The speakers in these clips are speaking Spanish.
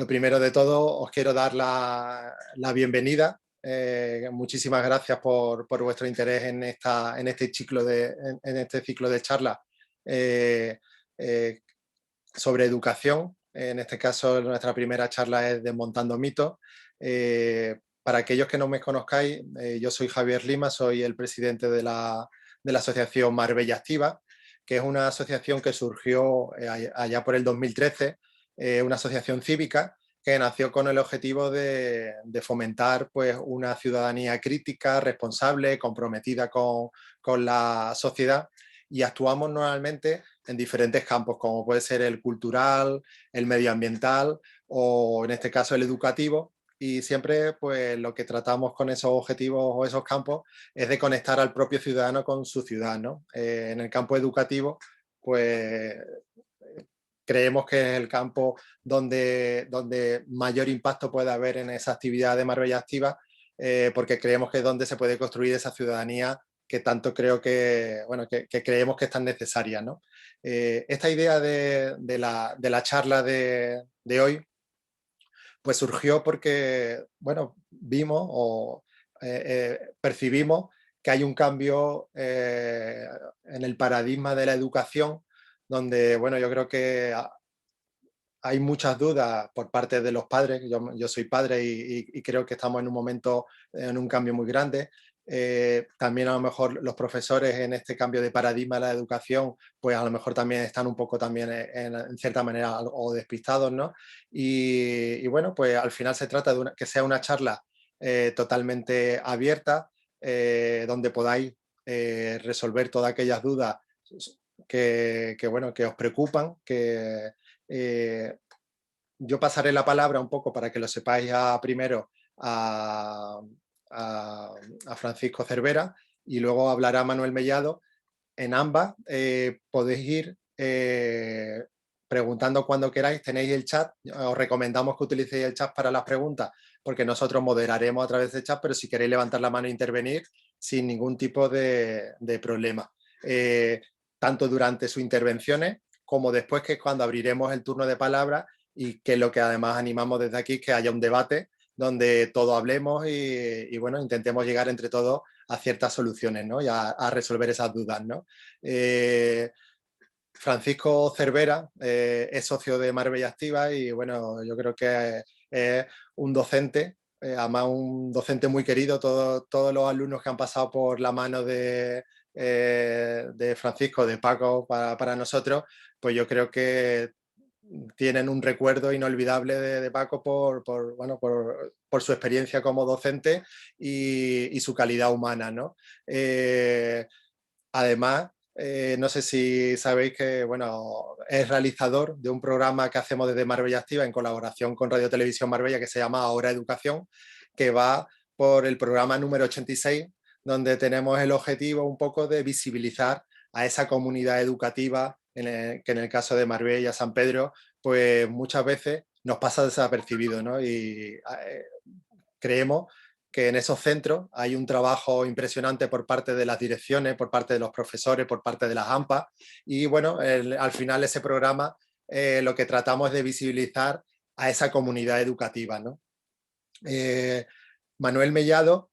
Lo primero de todo, os quiero dar la bienvenida. Muchísimas gracias por vuestro interés en este ciclo de charlas eh, eh, sobre educación. En este caso, nuestra primera charla es Desmontando mitos. Para aquellos que no me conozcáis, yo soy Javier Lima, soy el presidente de la asociación Marbella Activa, que es una asociación que surgió allá por el 2013, una asociación cívica que nació con el objetivo de fomentar pues, una ciudadanía crítica, responsable, comprometida con la sociedad, y actuamos normalmente en diferentes campos, como puede ser el cultural, el medioambiental o en este caso el educativo. Y siempre pues lo que tratamos con esos objetivos o esos campos es de conectar al propio ciudadano con su ciudad, ¿no? En el campo educativo, pues creemos que es el campo donde mayor impacto puede haber en esa actividad de Marbella Activa, porque creemos que es donde se puede construir esa ciudadanía que tanto creo que creemos que es tan necesaria, ¿no? Esta idea de la charla de hoy pues surgió porque, bueno, vimos o percibimos que hay un cambio en el paradigma de la educación, donde, bueno, yo creo que hay muchas dudas por parte de los padres. Yo soy padre y creo que estamos en un momento, en un cambio muy grande. También a lo mejor los profesores en este cambio de paradigma de la educación, pues a lo mejor también están un poco también en cierta manera o despistados, ¿no? Y bueno, pues al final se trata de que sea una charla totalmente abierta, donde podáis resolver todas aquellas dudas bueno, que os preocupan, eh, yo pasaré la palabra un poco para que lo sepáis primero a, a Francisco Cervera, y luego hablará Manuel Mellado. En ambas podéis ir preguntando cuando queráis, tenéis el chat, os recomendamos que utilicéis el chat para las preguntas, porque nosotros moderaremos a través del chat, pero si queréis levantar la mano e intervenir, sin ningún tipo de problema. Eh, Tanto durante sus intervenciones como después, que es cuando abriremos el turno de palabra, y que lo que además animamos desde aquí es que haya un debate donde todos hablemos bueno, intentemos llegar entre todos a ciertas soluciones, ¿no? Y a resolver esas dudas, ¿no? Francisco Cervera es socio de Marbella Activa y bueno, yo creo que es un docente, además un docente muy querido. Todos los alumnos que han pasado por la mano de Francisco, de Paco, para nosotros, pues yo creo que tienen un recuerdo inolvidable de Paco bueno, por su experiencia como docente y su calidad humana, ¿no? Además, no sé si sabéis que bueno, es realizador de un programa que hacemos desde Marbella Activa en colaboración con Radio Televisión Marbella, que se llama Ahora Educación, que va por el programa número 86, donde tenemos el objetivo un poco de visibilizar a esa comunidad educativa que en el caso de Marbella, San Pedro, pues muchas veces nos pasa desapercibido, ¿no? Y creemos que en esos centros hay un trabajo impresionante por parte de las direcciones, por parte de los profesores, por parte de las AMPA, y bueno, al final ese programa lo que tratamos es de visibilizar a esa comunidad educativa, ¿no? Manuel Mellado,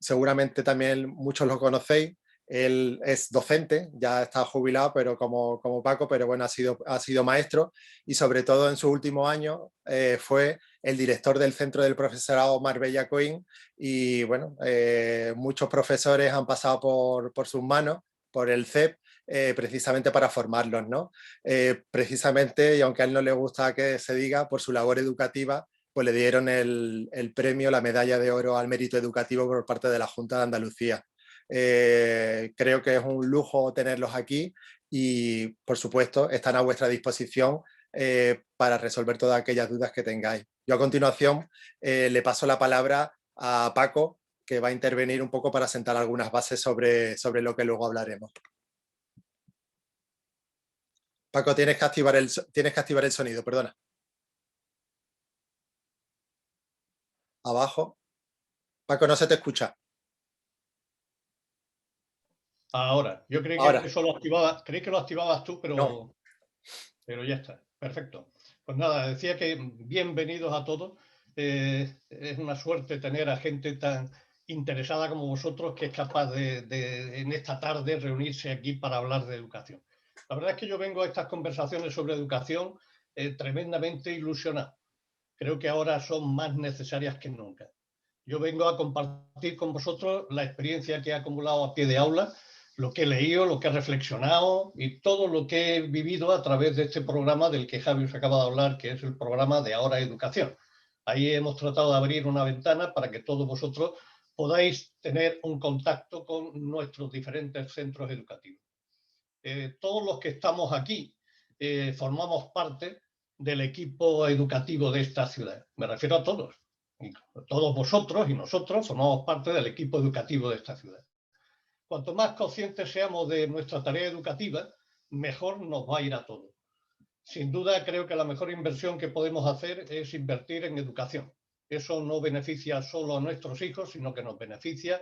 seguramente también muchos lo conocéis. Él es docente, ya está jubilado, pero como Paco, pero bueno, ha sido maestro, y sobre todo en sus últimos años fue el director del Centro del Profesorado Marbella Coín, y bueno, muchos profesores han pasado por sus manos, por el CEP, precisamente para formarlos, ¿no? Precisamente, y aunque a él no le gusta que se diga, por su labor educativa, pues le dieron el premio, la medalla de oro al mérito educativo por parte de la Junta de Andalucía. Creo que es un lujo tenerlos aquí y, por supuesto, están a vuestra disposición para resolver todas aquellas dudas que tengáis. Yo a continuación le paso la palabra a Paco, que va a intervenir un poco para sentar algunas bases sobre lo que luego hablaremos. Paco, tienes que activar el sonido, perdona. Abajo. Paco, no se te escucha. Ahora, yo creí que Ahora. eso lo activabas, creí que lo activabas tú, No. pero ya está. Perfecto. Pues nada, decía que bienvenidos a todos. Es una suerte tener a gente tan interesada como vosotros que es capaz de en esta tarde reunirse aquí para hablar de educación. La verdad es que yo vengo a estas conversaciones sobre educación tremendamente ilusionado. Creo que ahora son más necesarias que nunca. Yo vengo a compartir con vosotros la experiencia que he acumulado a pie de aula, lo que he leído, lo que he reflexionado y todo lo que he vivido a través de este programa del que Javi os acaba de hablar, que es el programa de Ahora Educación. Ahí hemos tratado de abrir una ventana para que todos vosotros podáis tener un contacto con nuestros diferentes centros educativos. Todos los que estamos aquí formamos parte del equipo educativo de esta ciudad. Me refiero a todos. Todos vosotros y nosotros formamos parte del equipo educativo de esta ciudad. Cuanto más conscientes seamos de nuestra tarea educativa, mejor nos va a ir a todos. Sin duda, creo que la mejor inversión que podemos hacer es invertir en educación. Eso no beneficia solo a nuestros hijos, sino que nos beneficia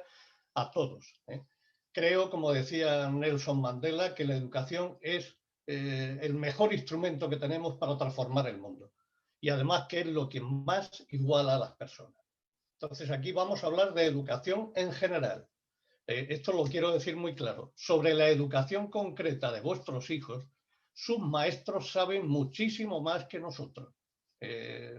a todos. Creo, como decía Nelson Mandela, que la educación es el mejor instrumento que tenemos para transformar el mundo. Y además que es lo que más iguala a las personas. Entonces, aquí vamos a hablar de educación en general. Esto lo quiero decir muy claro. Sobre la educación concreta de vuestros hijos, sus maestros saben muchísimo más que nosotros.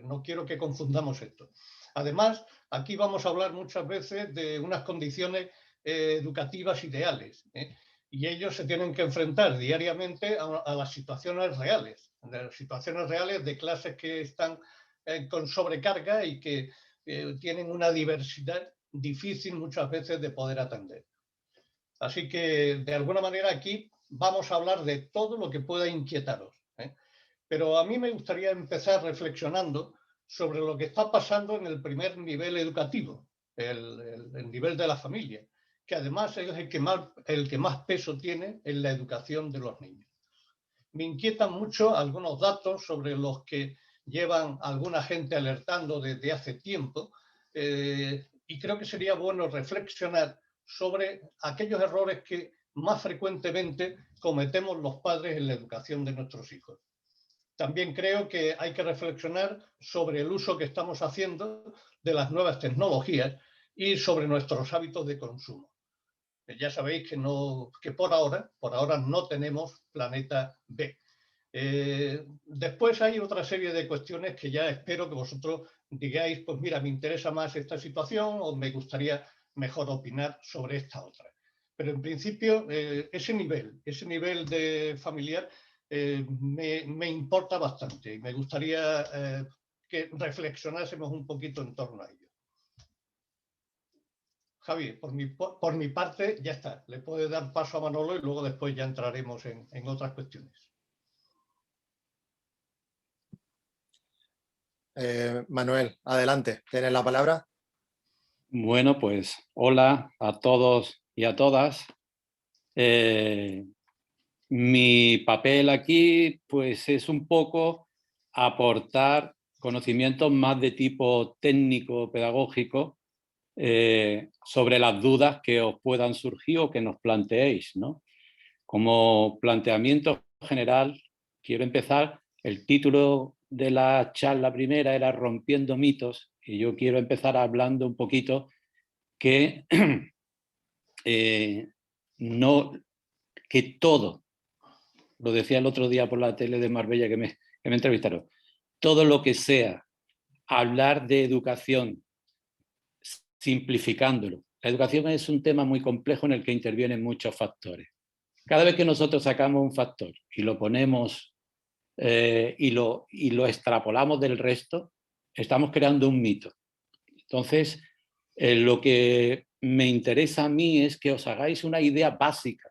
No quiero que confundamos esto. Además, aquí vamos a hablar muchas veces de unas condiciones educativas ideales, y ellos se tienen que enfrentar diariamente a las situaciones reales, de clases que están con sobrecarga y que tienen una diversidad difícil muchas veces de poder atender. Así que, de alguna manera, aquí vamos a hablar de todo lo que pueda inquietaros. Pero a mí me gustaría empezar reflexionando sobre lo que está pasando en el primer nivel educativo, el nivel de la familia, que además es el que más peso tiene en la educación de los niños. Me inquietan mucho algunos datos sobre los que llevan alguna gente alertando desde hace tiempo, y creo que sería bueno reflexionar sobre aquellos errores que más frecuentemente cometemos los padres en la educación de nuestros hijos. También creo que hay que reflexionar sobre el uso que estamos haciendo de las nuevas tecnologías y sobre nuestros hábitos de consumo. Ya sabéis que por ahora no tenemos planeta B. Después hay otra serie de cuestiones que ya espero que vosotros digáis, pues mira, me interesa más esta situación o me gustaría mejor opinar sobre esta otra. Pero en principio ese nivel de familiar me importa bastante y me gustaría que reflexionásemos un poquito en torno a ello. Javi, por mi parte ya está. Le puede dar paso a Manolo y luego después ya entraremos en otras cuestiones. Manuel, adelante, tienes la palabra. Bueno, pues hola a todos y a todas. Mi papel aquí pues es un poco aportar conocimientos más de tipo técnico-pedagógico sobre las dudas que os puedan surgir o que nos planteéis, ¿no? Como planteamiento general, quiero empezar. El título de la charla primera era Rompiendo mitos, y yo quiero empezar hablando un poquito que que todo, lo decía el otro día por la tele de Marbella que me entrevistaron, todo lo que sea hablar de educación simplificándolo. La educación es un tema muy complejo en el que intervienen muchos factores. Cada vez que nosotros sacamos un factor y lo ponemos y lo extrapolamos del resto, estamos creando un mito. Entonces, lo que me interesa a mí es que os hagáis una idea básica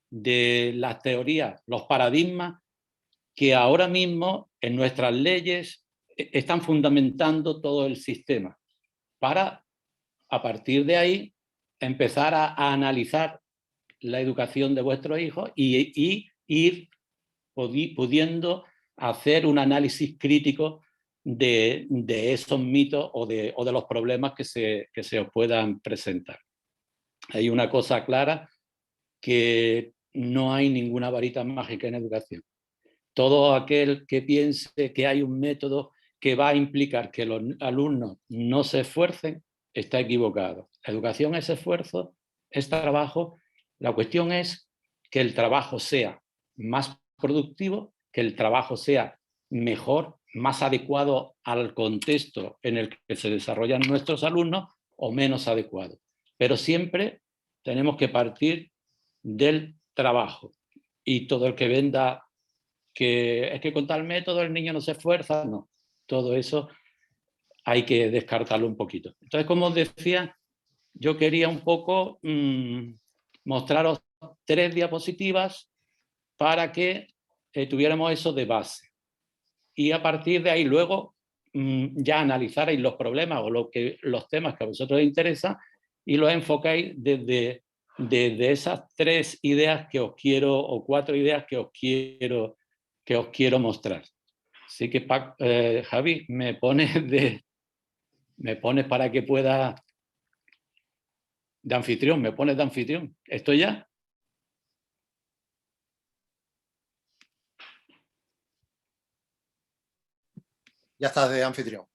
de las teorías, los paradigmas que ahora mismo en nuestras leyes están fundamentando todo el sistema, para a partir de ahí empezar a analizar la educación de vuestros hijos y ir pudiendo hacer un análisis crítico de esos mitos o de los problemas que se os puedan presentar. Hay una cosa clara, que no hay ninguna varita mágica en educación. todo aquel que piense que hay un método que va a implicar que los alumnos no se esfuercen, está equivocado. La educación es esfuerzo, es trabajo. La cuestión es que el trabajo sea más productivo, que el trabajo sea mejor, más adecuado al contexto en el que se desarrollan nuestros alumnos o menos adecuado. Pero siempre tenemos que partir del trabajo. Y todo el que venda que es que con tal método el niño no se esfuerza, no. Todo eso hay que descartarlo un poquito. Entonces, como os decía, yo quería un poco mostraros 3 diapositivas para que tuviéramos eso de base. Y a partir de ahí luego ya analizaréis los problemas o los temas que a vosotros os interesan y los enfocáis desde esas 3 ideas que os quiero, o 4 ideas que os quiero mostrar. Así que, Javi, me pones para que pueda de anfitrión, me pones de anfitrión. ¿Estoy ya? Ya estás de anfitrión.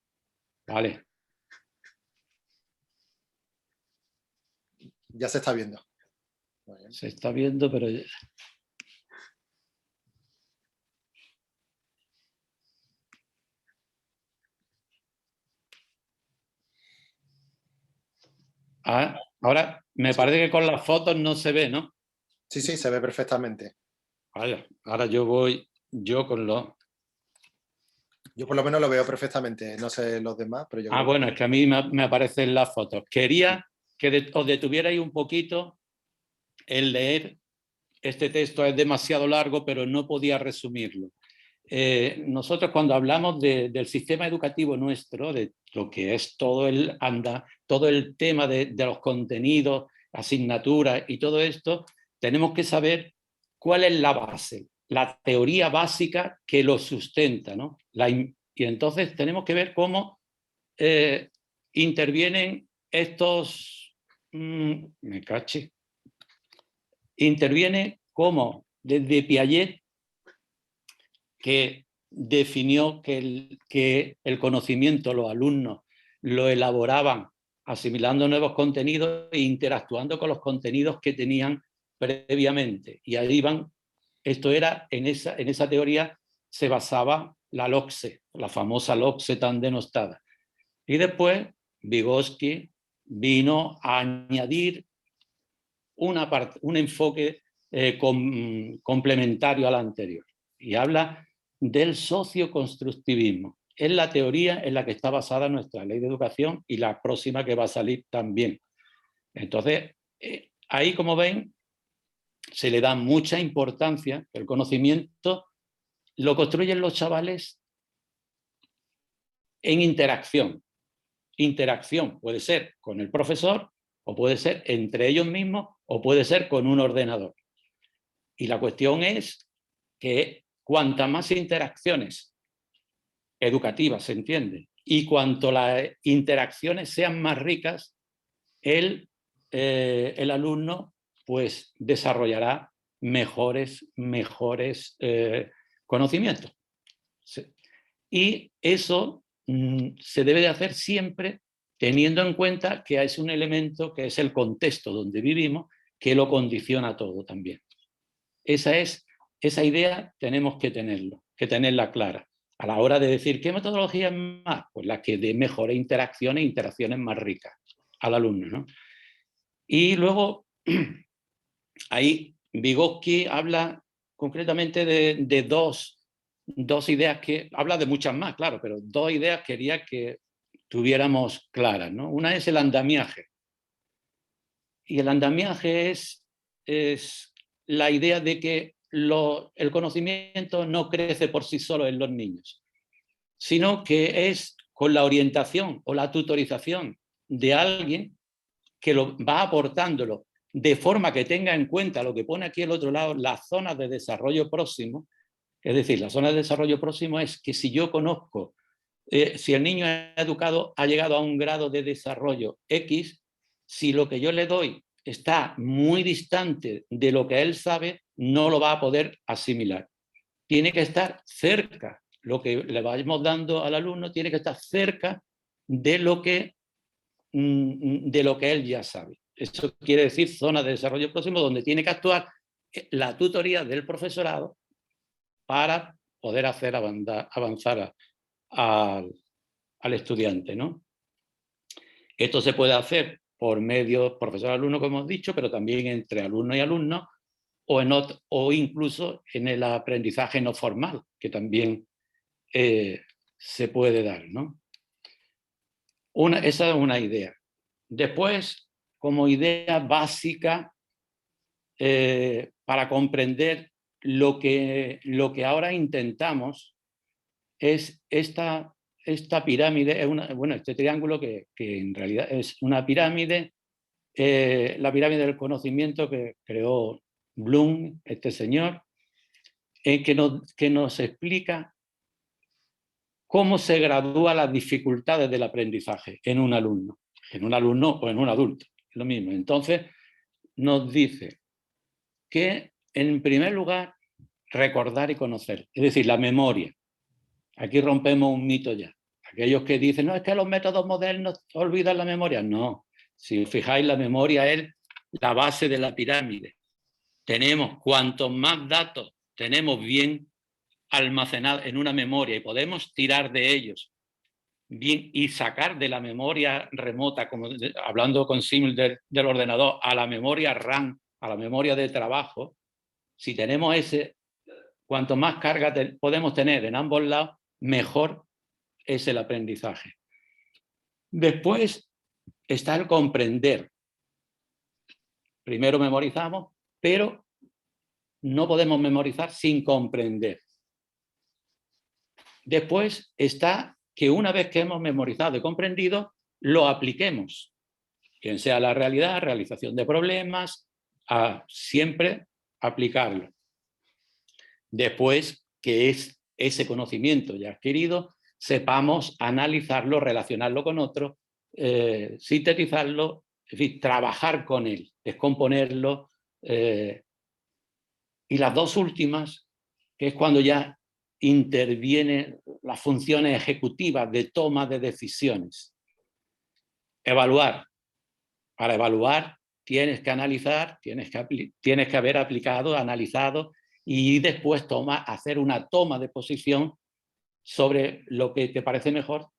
Vale. Ya se está viendo. Se está viendo, pero... Ah, ahora me parece que con las fotos no se ve, ¿no? Sí, sí, se ve perfectamente. Vaya, ahora yo con los... Yo por lo menos lo veo perfectamente, no sé los demás, pero yo creo bueno, es que a mí me aparecen las fotos. Quería que os detuvierais un poquito en leer este texto, es demasiado largo, pero no podía resumirlo. Nosotros cuando hablamos del sistema educativo nuestro, de lo que es todo el tema de los contenidos, asignaturas y todo esto, tenemos que saber cuál es la base, la teoría básica que lo sustenta, ¿no? Y entonces tenemos que ver cómo intervienen estos... me caché. Interviene cómo desde Piaget, que definió que el conocimiento los alumnos lo elaboraban asimilando nuevos contenidos e interactuando con los contenidos que tenían previamente. Y ahí van, esto era, en esa teoría se basaba la LOCSE, la famosa LOCSE tan denostada. Y después Vygotsky vino a añadir un enfoque complementario al anterior. Y habla del socioconstructivismo. Es la teoría en la que está basada nuestra ley de educación y la próxima que va a salir también. Entonces, ahí, como ven, se le da mucha importancia. El conocimiento lo construyen los chavales en interacción. Interacción puede ser con el profesor, o puede ser entre ellos mismos, o puede ser con un ordenador. Y la cuestión es que cuantas más interacciones educativas se entiende, y cuanto las interacciones sean más ricas, el alumno pues desarrollará mejores conocimientos. Y eso se debe de hacer siempre teniendo en cuenta que es un elemento que es el contexto donde vivimos, que lo condiciona todo también. Esa idea tenemos que tenerla clara. A la hora de decir qué metodología es más, pues la que dé mejores interacciones e interacciones más ricas al alumno, ¿no? Y luego, ahí Vygotsky habla concretamente de dos ideas que, habla de muchas más, claro, pero 2 ideas quería que tuviéramos claras, ¿no? Una es el andamiaje. Y el andamiaje es la idea de que el conocimiento no crece por sí solo en los niños, sino que es con la orientación o la tutorización de alguien que lo va aportándolo de forma que tenga en cuenta lo que pone aquí al otro lado, las zonas de desarrollo próximo. Es decir, la zona de desarrollo próximo es que si yo conozco, si el niño educado ha llegado a un grado de desarrollo X, si lo que yo le doy está muy distante de lo que él sabe, no lo va a poder asimilar. tiene que estar cerca. Lo que le vayamos dando al alumno tiene que estar cerca de lo que él ya sabe. Eso quiere decir zona de desarrollo próximo, donde tiene que actuar la tutoría del profesorado para poder hacer avanzar al estudiante, ¿no? Esto se puede hacer por medio profesor-alumno, como hemos dicho, pero también entre alumno y alumno, o incluso en el aprendizaje no formal, que también se puede dar, ¿no? Esa es una idea. Después, como idea básica, para comprender lo que ahora intentamos, es esta pirámide, este triángulo que en realidad es una pirámide, la pirámide del conocimiento que creó Bloom, este señor, que nos explica cómo se gradúan las dificultades del aprendizaje en un alumno o en un adulto, es lo mismo. Entonces, nos dice que, en primer lugar, recordar y conocer, es decir, la memoria. Aquí rompemos un mito ya. Aquellos que dicen, no, es que los métodos modernos olvidan la memoria. No, si os fijáis, la memoria es la base de la pirámide. Cuantos más datos tenemos bien almacenados en una memoria y podemos tirar de ellos bien y sacar de la memoria remota, como hablando con símil del ordenador, a la memoria RAM, a la memoria de trabajo, si tenemos cuanto más carga podemos tener en ambos lados, mejor es el aprendizaje. Después está el comprender. Primero memorizamos, pero no podemos memorizar sin comprender. Después está que una vez que hemos memorizado y comprendido, lo apliquemos. Quien sea la realidad, realización de problemas, siempre aplicarlo. Después que es ese conocimiento ya adquirido, sepamos analizarlo, relacionarlo con otro, sintetizarlo, es decir, trabajar con él, descomponerlo. Y las dos últimas, que es cuando ya intervienen las funciones ejecutivas de toma de decisiones. Evaluar. Para evaluar tienes que analizar, tienes que haber aplicado, analizado y después hacer una toma de posición sobre lo que te parece mejor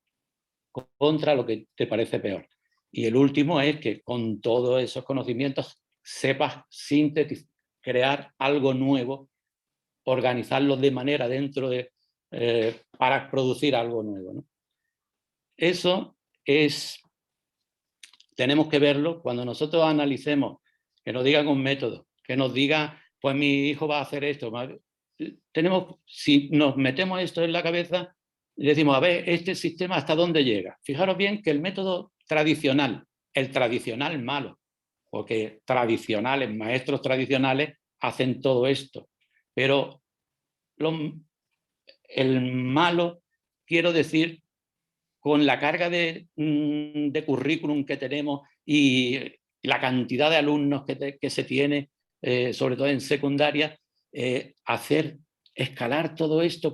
contra lo que te parece peor. Y el último es que con todos esos conocimientos sepas sintetizar, crear algo nuevo, organizarlo de manera para producir algo nuevo, ¿no? Eso tenemos que verlo cuando nosotros analicemos, que nos digan un método, que nos digan, pues mi hijo va a hacer esto. Si nos metemos esto en la cabeza, decimos, a ver, este sistema hasta dónde llega. Fijaros bien que el método tradicional, el tradicional malo, porque maestros tradicionales hacen todo esto, pero el malo, quiero decir, con la carga de currículum que tenemos y la cantidad de alumnos que se tiene, sobre todo en secundaria, hacer escalar todo esto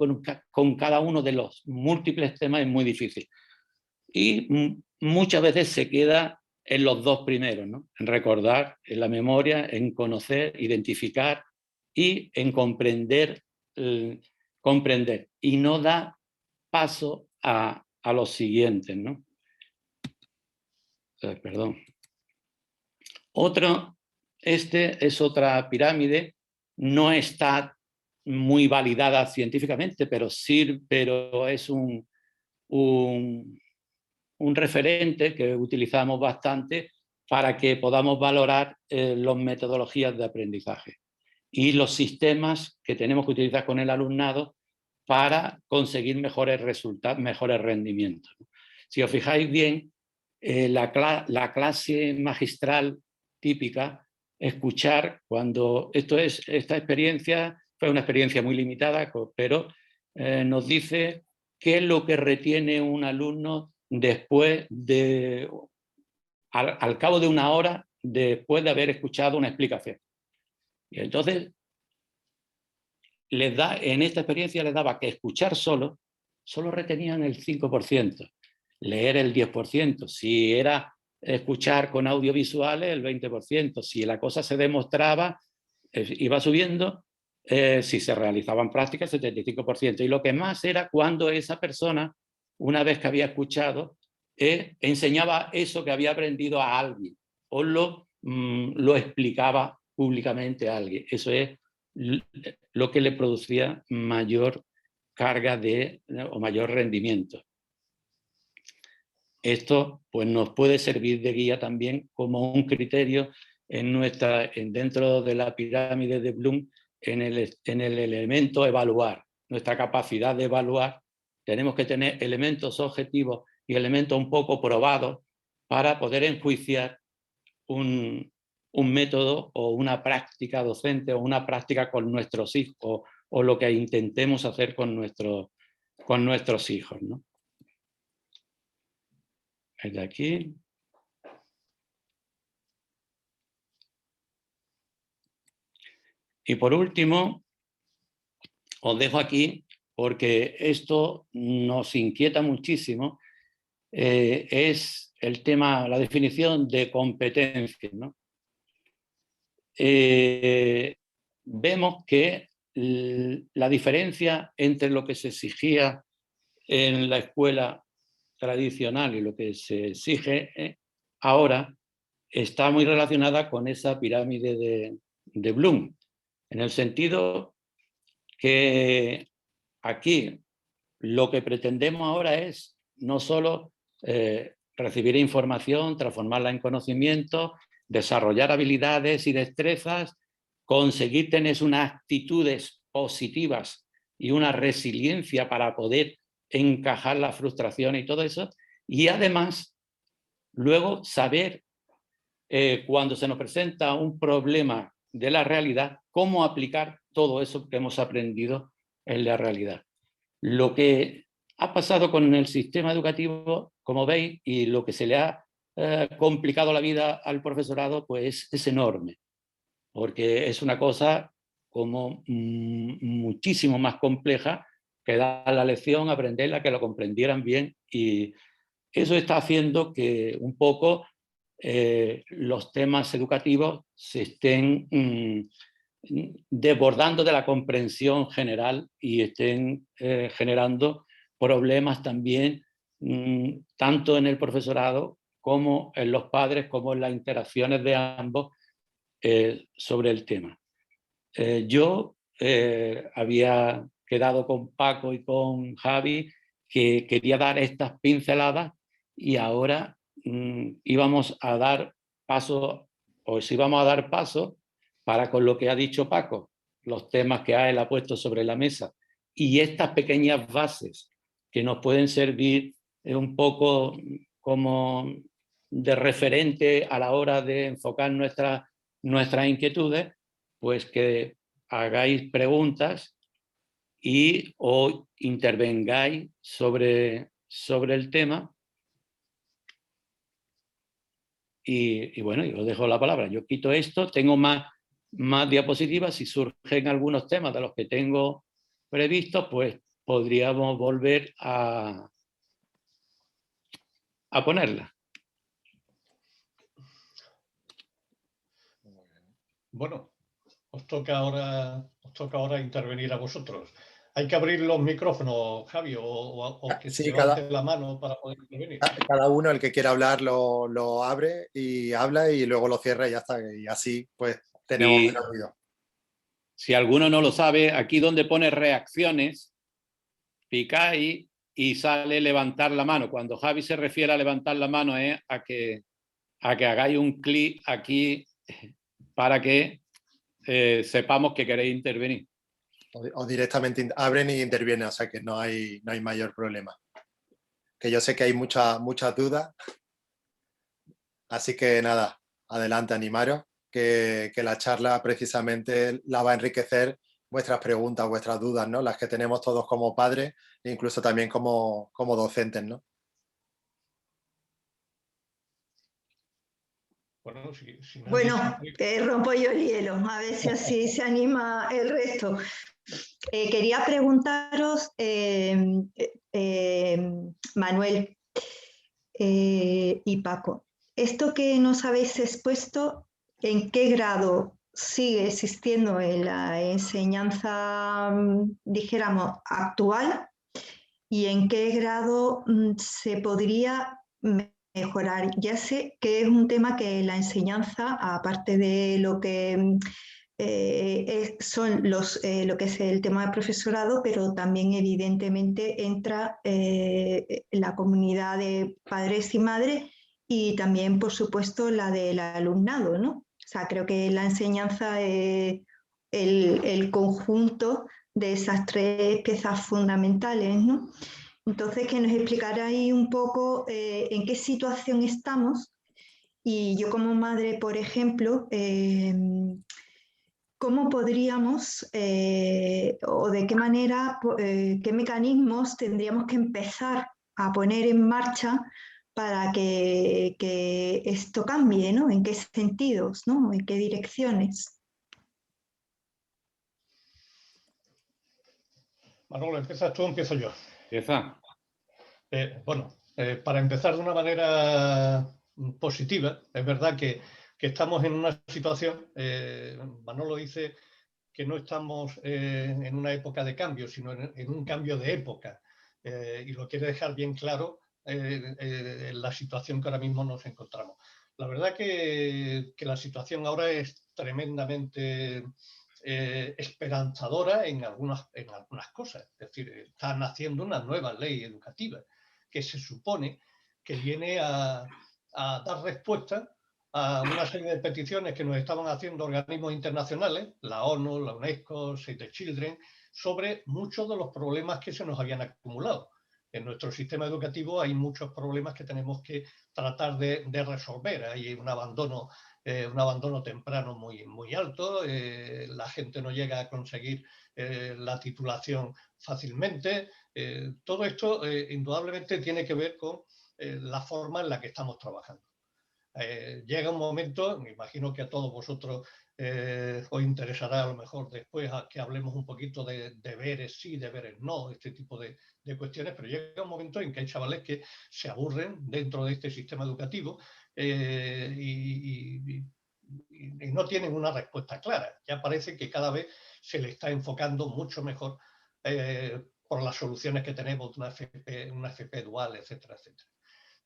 con cada uno de los múltiples temas es muy difícil. Y muchas veces se queda en los dos primeros, ¿no? En recordar, en la memoria, en conocer, identificar y en comprender. Y no da paso a los siguientes, ¿no? Perdón. Es otra pirámide, no está muy validada científicamente, pero es un referente que utilizamos bastante para que podamos valorar las metodologías de aprendizaje y los sistemas que tenemos que utilizar con el alumnado para conseguir mejores resultados, mejores rendimientos. Si os fijáis bien, la clase magistral típica, escuchar cuando esta experiencia fue una experiencia muy limitada, pero nos dice qué es lo que retiene un alumno después al cabo de una hora después de haber escuchado una explicación. Y entonces en esta experiencia les daba que escuchar solo retenían el 5%, leer el 10%, si era escuchar con audiovisuales el 20%, si la cosa se demostraba, iba subiendo, si se realizaban prácticas el 75%, y lo que más era cuando esa persona, una vez que había escuchado, enseñaba eso que había aprendido a alguien, o lo explicaba públicamente a alguien. Eso es lo que le producía mayor carga o mayor rendimiento. Esto pues, nos puede servir de guía también como un criterio dentro de la pirámide de Bloom, en el elemento evaluar, nuestra capacidad de evaluar. Tenemos que tener elementos objetivos y elementos un poco probados para poder enjuiciar un método o una práctica docente o una práctica con nuestros hijos o lo que intentemos hacer con nuestros hijos, ¿no? Es de aquí. Y por último, os dejo aquí porque esto nos inquieta muchísimo, es el tema, la definición de competencia, ¿no? Vemos que la diferencia entre lo que se exigía en la escuela tradicional y lo que se exige ahora está muy relacionada con esa pirámide de Bloom, en el sentido que aquí lo que pretendemos ahora es no solo recibir información, transformarla en conocimiento, desarrollar habilidades y destrezas, conseguir tener unas actitudes positivas y una resiliencia para poder encajar la frustración y todo eso, y además luego saber cuando se nos presenta un problema de la realidad, cómo aplicar todo eso que hemos aprendido en la realidad. Lo que ha pasado con el sistema educativo, como veis, y lo que se le ha complicado la vida al profesorado, pues es enorme, porque es una cosa como muchísimo más compleja que dar la lección, aprenderla, que lo comprendieran bien, y eso está haciendo que un poco los temas educativos se estén desbordando de la comprensión general y estén generando problemas también, tanto en el profesorado como en los padres, como en las interacciones de ambos sobre el tema. Yo había quedado con Paco y con Javi que quería dar estas pinceladas y ahora íbamos a dar paso, o si vamos a dar paso para con lo que ha dicho Paco, los temas que él ha puesto sobre la mesa y estas pequeñas bases que nos pueden servir un poco como de referente a la hora de enfocar nuestras inquietudes, pues que hagáis preguntas o intervengáis sobre el tema. Y bueno, yo os dejo la palabra. Yo quito esto, tengo más diapositivas. Si surgen algunos temas de los que tengo previstos, pues podríamos volver a ponerla. Bueno, os toca ahora intervenir a vosotros. Hay que abrir los micrófonos, Javi, o que se levante la mano para poder intervenir. Cada uno, el que quiera hablar, lo abre y habla y luego lo cierra y ya está. Y así pues tenemos menos ruido. Si alguno no lo sabe, aquí donde pone reacciones, picáis y sale levantar la mano. Cuando Javi se refiere a levantar la mano es a que hagáis un clic aquí para que sepamos que queréis intervenir. O directamente abren y intervienen, o sea que no hay mayor problema. Que yo sé que hay muchas dudas. Así que nada, adelante, animaros, que la charla precisamente la va a enriquecer vuestras preguntas, vuestras dudas, ¿no? Las que tenemos todos como padres e incluso también como docentes, ¿no? Bueno, rompo yo el hielo, a ver si así se anima el resto. Quería preguntaros, Manuel y Paco, esto que nos habéis expuesto, ¿en qué grado sigue existiendo en la enseñanza, dijéramos, actual? ¿Y en qué grado se podría mejorar? Ya sé que es un tema que la enseñanza, aparte de lo que son lo que es el tema de profesorado, pero también evidentemente entra la comunidad de padres y madres y también, por supuesto, la del alumnado, ¿no? O sea, creo que la enseñanza es el conjunto de esas tres piezas fundamentales, ¿no? Entonces, que nos explicaráis un poco en qué situación estamos y yo como madre, por ejemplo, ¿cómo podríamos o de qué manera, qué mecanismos tendríamos que empezar a poner en marcha para que esto cambie, ¿no? ¿En qué sentidos, ¿no? ¿En qué direcciones? Manolo, ¿empiezas tú o empiezo yo? Empieza. Para empezar de una manera positiva, es verdad que estamos en una situación, Manolo dice que no estamos en una época de cambio, sino en un cambio de época, y lo quiere dejar bien claro en la situación que ahora mismo nos encontramos. La verdad que la situación ahora es tremendamente esperanzadora en algunas cosas. Es decir, están haciendo una nueva ley educativa que se supone que viene a dar respuesta a una serie de peticiones que nos estaban haciendo organismos internacionales, la ONU, la UNESCO, Save the Children, sobre muchos de los problemas que se nos habían acumulado. En nuestro sistema educativo hay muchos problemas que tenemos que tratar de resolver. Hay un abandono temprano muy alto, la gente no llega a conseguir la titulación fácilmente. Todo esto indudablemente tiene que ver con la forma en la que estamos trabajando. Llega un momento, me imagino que a todos vosotros os interesará a lo mejor después a que hablemos un poquito de deberes sí, deberes no, este tipo de cuestiones, pero llega un momento en que hay chavales que se aburren dentro de este sistema educativo y no tienen una respuesta clara. Ya parece que cada vez se le está enfocando mucho mejor por las soluciones que tenemos, una FP dual, etcétera, etcétera.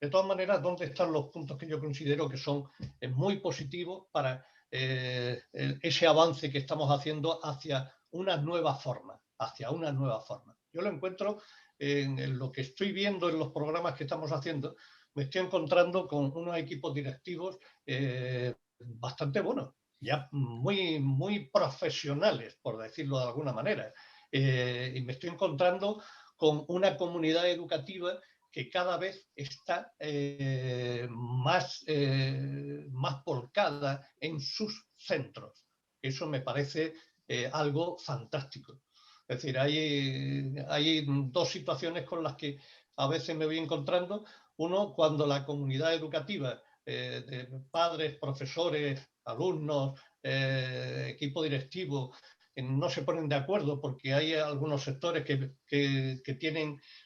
De todas maneras, ¿dónde están los puntos que yo considero que son muy positivos para ese avance que estamos haciendo hacia una nueva forma? Yo lo encuentro en lo que estoy viendo en los programas que estamos haciendo, me estoy encontrando con unos equipos directivos bastante buenos, ya muy profesionales, por decirlo de alguna manera. Y me estoy encontrando con una comunidad educativa que cada vez está más volcada en sus centros. Eso me parece algo fantástico. Es decir, hay dos situaciones con las que a veces me voy encontrando. Uno, cuando la comunidad educativa de padres, profesores, alumnos, equipo directivo, no se ponen de acuerdo porque hay algunos sectores que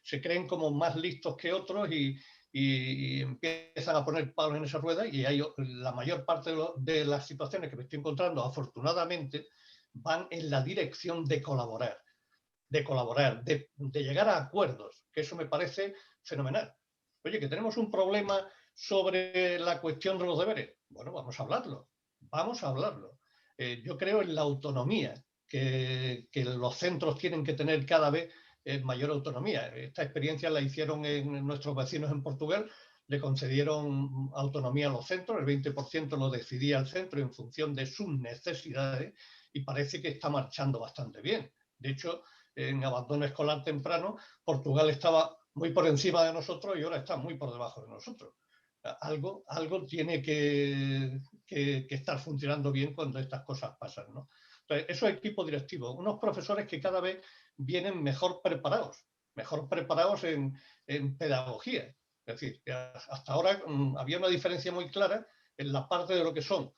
se creen como más listos que otros y empiezan a poner palos en esa rueda, y la mayor parte de las situaciones que me estoy encontrando, afortunadamente, van en la dirección de colaborar, de llegar a acuerdos, que eso me parece fenomenal. Oye, que tenemos un problema sobre la cuestión de los deberes. Bueno, vamos a hablarlo. Yo creo en la autonomía, que los centros tienen que tener cada vez mayor autonomía. Esta experiencia la hicieron en nuestros vecinos en Portugal, le concedieron autonomía a los centros, el 20% lo decidía el centro en función de sus necesidades, y parece que está marchando bastante bien. De hecho, en abandono escolar temprano, Portugal estaba muy por encima de nosotros y ahora está muy por debajo de nosotros. Algo tiene que estar funcionando bien cuando estas cosas pasan, ¿no? Entonces, esos equipos directivos, unos profesores que cada vez vienen mejor preparados en pedagogía. Es decir, hasta ahora había una diferencia muy clara en la parte de lo que son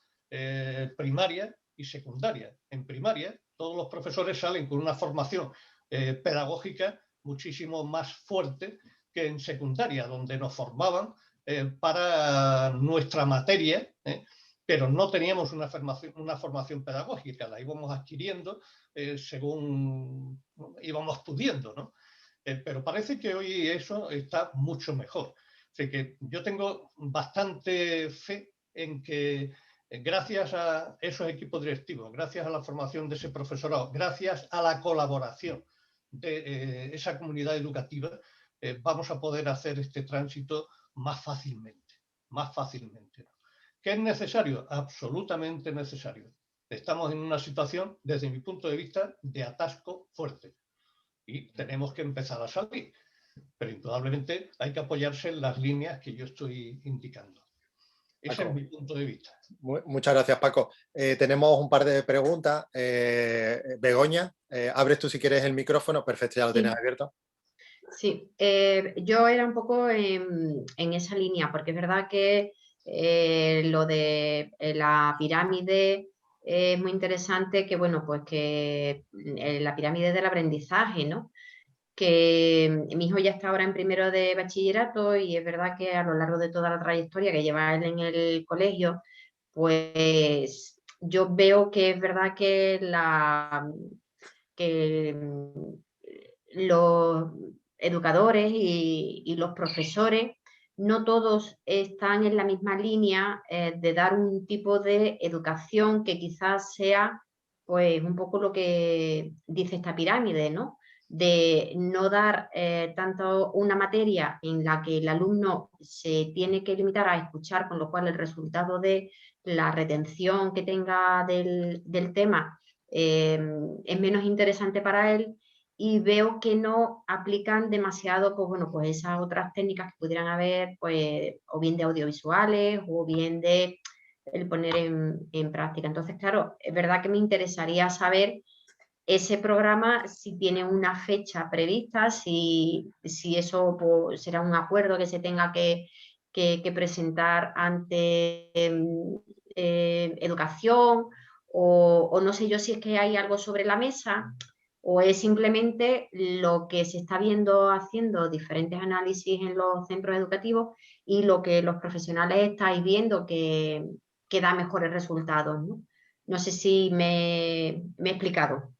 primaria y secundaria. En primaria, Todos los profesores salen con una formación pedagógica muchísimo más fuerte que en secundaria, donde nos formaban para nuestra materia, pero no teníamos una formación pedagógica, la íbamos adquiriendo según íbamos pudiendo, ¿no? Pero parece que hoy eso está mucho mejor. Así que yo tengo bastante fe en que gracias a esos equipos directivos, gracias a la formación de ese profesorado, gracias a la colaboración de esa comunidad educativa, vamos a poder hacer este tránsito más fácilmente, más fácilmente, ¿no? ¿Qué es necesario? Absolutamente necesario. Estamos en una situación, desde mi punto de vista, de atasco fuerte y tenemos que empezar a salir, pero indudablemente hay que apoyarse en las líneas que yo estoy indicando. Ese Paco, es mi punto de vista. muchas gracias, Paco. Tenemos un par de preguntas. Begoña, abres tú si quieres el micrófono. Perfecto, ya lo tienes abierto. Sí, yo era un poco en esa línea, porque es verdad que lo de la pirámide es muy interesante, que bueno, pues que la pirámide del aprendizaje, ¿no? Que mi hijo ya está ahora en primero de bachillerato y es verdad que a lo largo de toda la trayectoria que lleva él en el colegio, pues yo veo que es verdad que los educadores y los profesores no todos están en la misma línea de dar un tipo de educación que quizás sea pues un poco lo que dice esta pirámide, ¿no? De no dar tanto una materia en la que el alumno se tiene que limitar a escuchar, con lo cual el resultado de la retención que tenga del tema es menos interesante para él, y veo que no aplican demasiado, pues bueno, pues esas otras técnicas que pudieran haber, pues o bien de audiovisuales o bien de el poner en práctica. Entonces, claro, es verdad que me interesaría saber ese programa, si tiene una fecha prevista, si eso pues, será un acuerdo que se tenga que presentar ante educación, o no sé yo si es que hay algo sobre la mesa o es simplemente lo que se está viendo haciendo diferentes análisis en los centros educativos y lo que los profesionales estáis viendo que da mejores resultados, ¿no? No sé si me he explicado.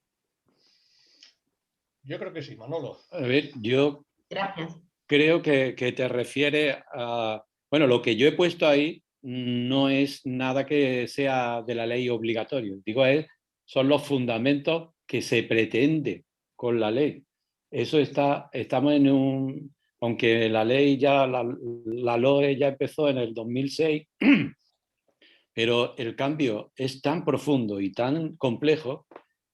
Yo creo que sí, Manolo. A ver, yo Gracias. creo que te refiere a... Bueno, lo que yo he puesto ahí no es nada que sea de la ley obligatorio. Digo, son los fundamentos que se pretende con la ley. Eso estamos en un... Aunque la ley ya, la LOE ya empezó en el 2006, pero el cambio es tan profundo y tan complejo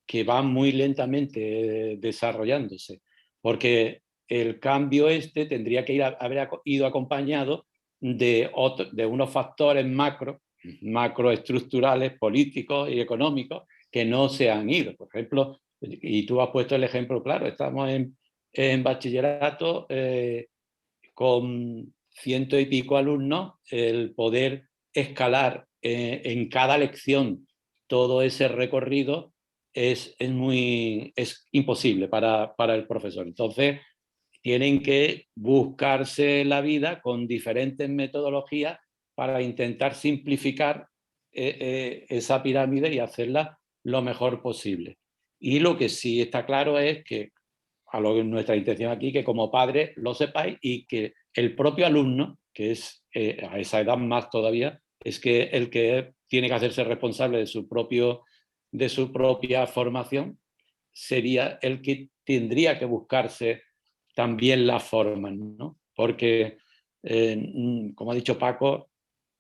que va muy lentamente desarrollándose, porque el cambio tendría que haber ido acompañado de unos factores macroestructurales, políticos y económicos que no se han ido. Por ejemplo, y tú has puesto el ejemplo claro, estamos en bachillerato con 100 y pico alumnos, el poder escalar en cada lección todo ese recorrido es imposible para el profesor. Entonces, tienen que buscarse la vida con diferentes metodologías para intentar simplificar esa pirámide y hacerla lo mejor posible. Y lo que sí está claro es que nuestra intención aquí, que como padres lo sepáis y que el propio alumno, que es a esa edad más todavía, es que el que tiene que hacerse responsable de su propia formación, sería el que tendría que buscarse también las formas, ¿no? Porque, como ha dicho Paco,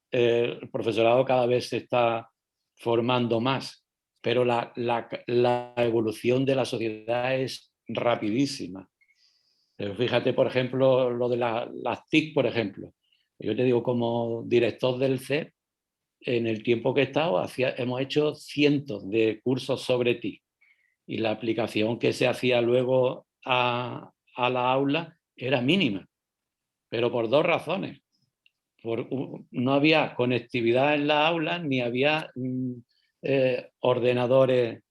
el profesorado cada vez se está formando más, pero la evolución de la sociedad es rapidísima. Pero fíjate, por ejemplo, lo de las TIC, por ejemplo. Yo te digo, como director del CEP, en el tiempo que he estado, hemos hecho cientos de cursos sobre TIC. Y la aplicación que se hacía luego a la aula era mínima, pero por dos razones. No había conectividad en la aula, ni había ordenadores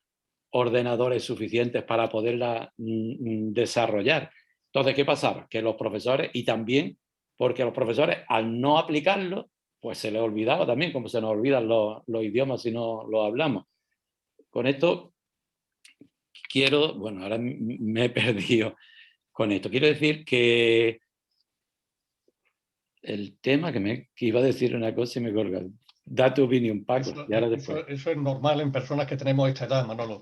ordenadores suficientes para poderla desarrollar. Entonces, ¿qué pasaba? Que los profesores, y también porque los profesores al no aplicarlo, pues se les olvidaba también, como se nos olvidan los idiomas si no los hablamos. Con esto quiero, bueno, ahora me he perdido con esto. Quiero decir que el tema que iba a decir una cosa y me colga. Da tu opinión, Paco. Eso es normal en personas que tenemos esta edad, Manolo.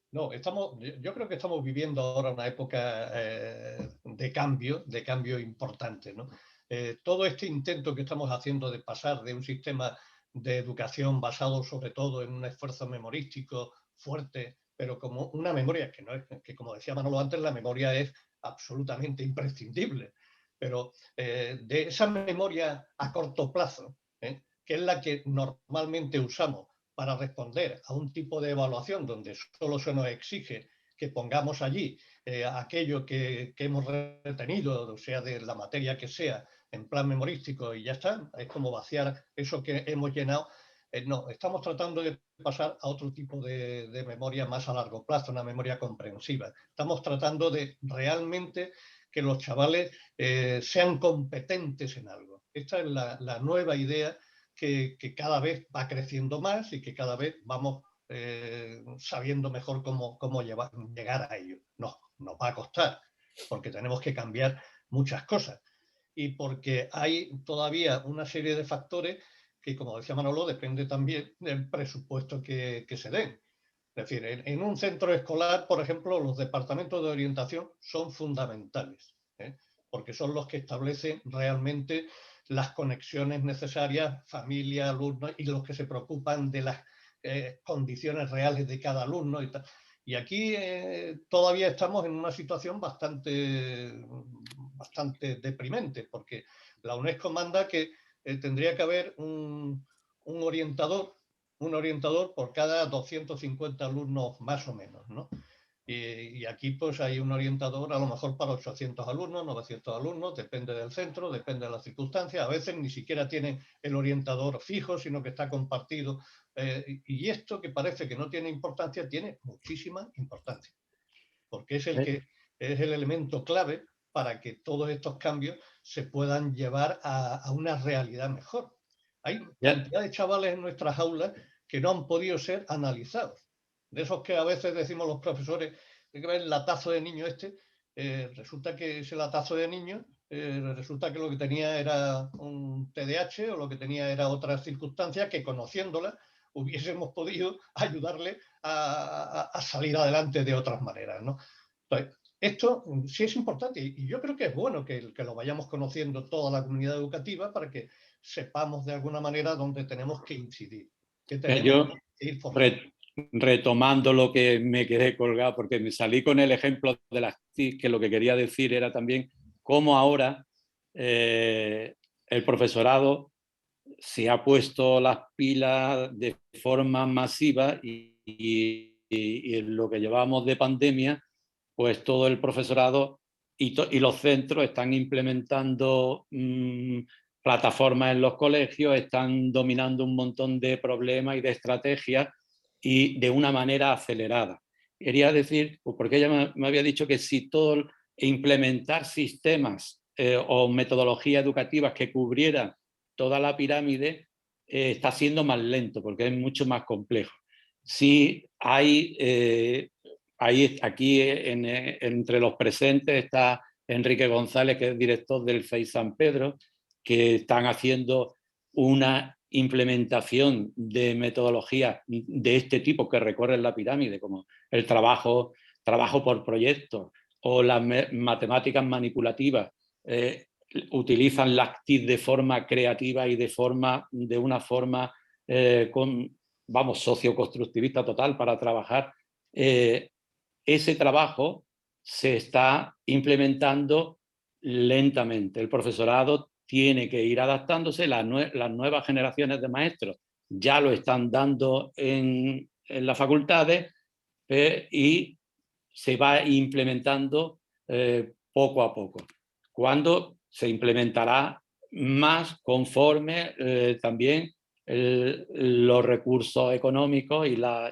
No, yo creo que estamos viviendo ahora una época de cambio importante, ¿no? Todo este intento que estamos haciendo de pasar de un sistema de educación basado sobre todo en un esfuerzo memorístico fuerte, pero como una memoria que no es, que como decía Manolo antes, la memoria es absolutamente imprescindible, pero de esa memoria a corto plazo, que es la que normalmente usamos para responder a un tipo de evaluación donde solo se nos exige que pongamos allí aquello que hemos retenido, o sea, de la materia que sea, en plan memorístico y ya está, es como vaciar eso que hemos llenado. No, estamos tratando de pasar a otro tipo de memoria más a largo plazo, una memoria comprensiva. Estamos tratando de realmente que los chavales sean competentes en algo. Esta es la nueva idea que cada vez va creciendo más y que cada vez vamos sabiendo mejor cómo llegar a ello. Nos va a costar, porque tenemos que cambiar muchas cosas y porque hay todavía una serie de factores que, como decía Manolo, depende también del presupuesto que se den. Es decir, en un centro escolar, por ejemplo, los departamentos de orientación son fundamentales, porque son los que establecen realmente las conexiones necesarias, familia, alumnos, y los que se preocupan de las condiciones reales de cada alumno y tal. Y aquí todavía estamos en una situación bastante deprimente, porque la UNESCO manda que tendría que haber un orientador por cada 250 alumnos más o menos, ¿no? Y aquí pues hay un orientador a lo mejor para 800 alumnos, 900 alumnos, depende del centro, depende de las circunstancias. A veces ni siquiera tiene el orientador fijo, sino que está compartido. Y esto que parece que no tiene importancia, tiene muchísima importancia, porque es el elemento clave para que todos estos cambios se puedan llevar a una realidad mejor. Hay cantidad de chavales en nuestras aulas que no han podido ser analizados. De esos que a veces decimos los profesores, hay que ver el latazo de niño resulta que ese latazo de niño, resulta que lo que tenía era un TDAH o lo que tenía era otra circunstancia que conociéndola hubiésemos podido ayudarle a salir adelante de otras maneras, ¿no? Entonces, esto sí es importante y yo creo que es bueno que lo vayamos conociendo toda la comunidad educativa para que sepamos de alguna manera dónde tenemos que incidir. Yo, retomando lo que me quedé colgado, porque me salí con el ejemplo de las TIC, que lo que quería decir era también cómo ahora el profesorado se ha puesto las pilas de forma masiva y en lo que llevamos de pandemia, pues todo el profesorado y los centros están implementando plataformas en los colegios, están dominando un montón de problemas y de estrategias y de una manera acelerada. Quería decir, porque ella me había dicho que si todo implementar sistemas o metodologías educativas que cubrieran toda la pirámide está siendo más lento porque es mucho más complejo. Sí hay aquí entre los presentes está Enrique González, que es director del FEI San Pedro, que están haciendo una implementación de metodologías de este tipo que recorren la pirámide, como el trabajo por proyectos o las matemáticas manipulativas. Utilizan las TIC de forma creativa y de una forma socioconstructivista total para trabajar. Ese trabajo se está implementando lentamente. El profesorado tiene que ir adaptándose, las nuevas generaciones de maestros ya lo están dando en las facultades y se va implementando poco a poco. Cuando se implementará más conforme también los recursos económicos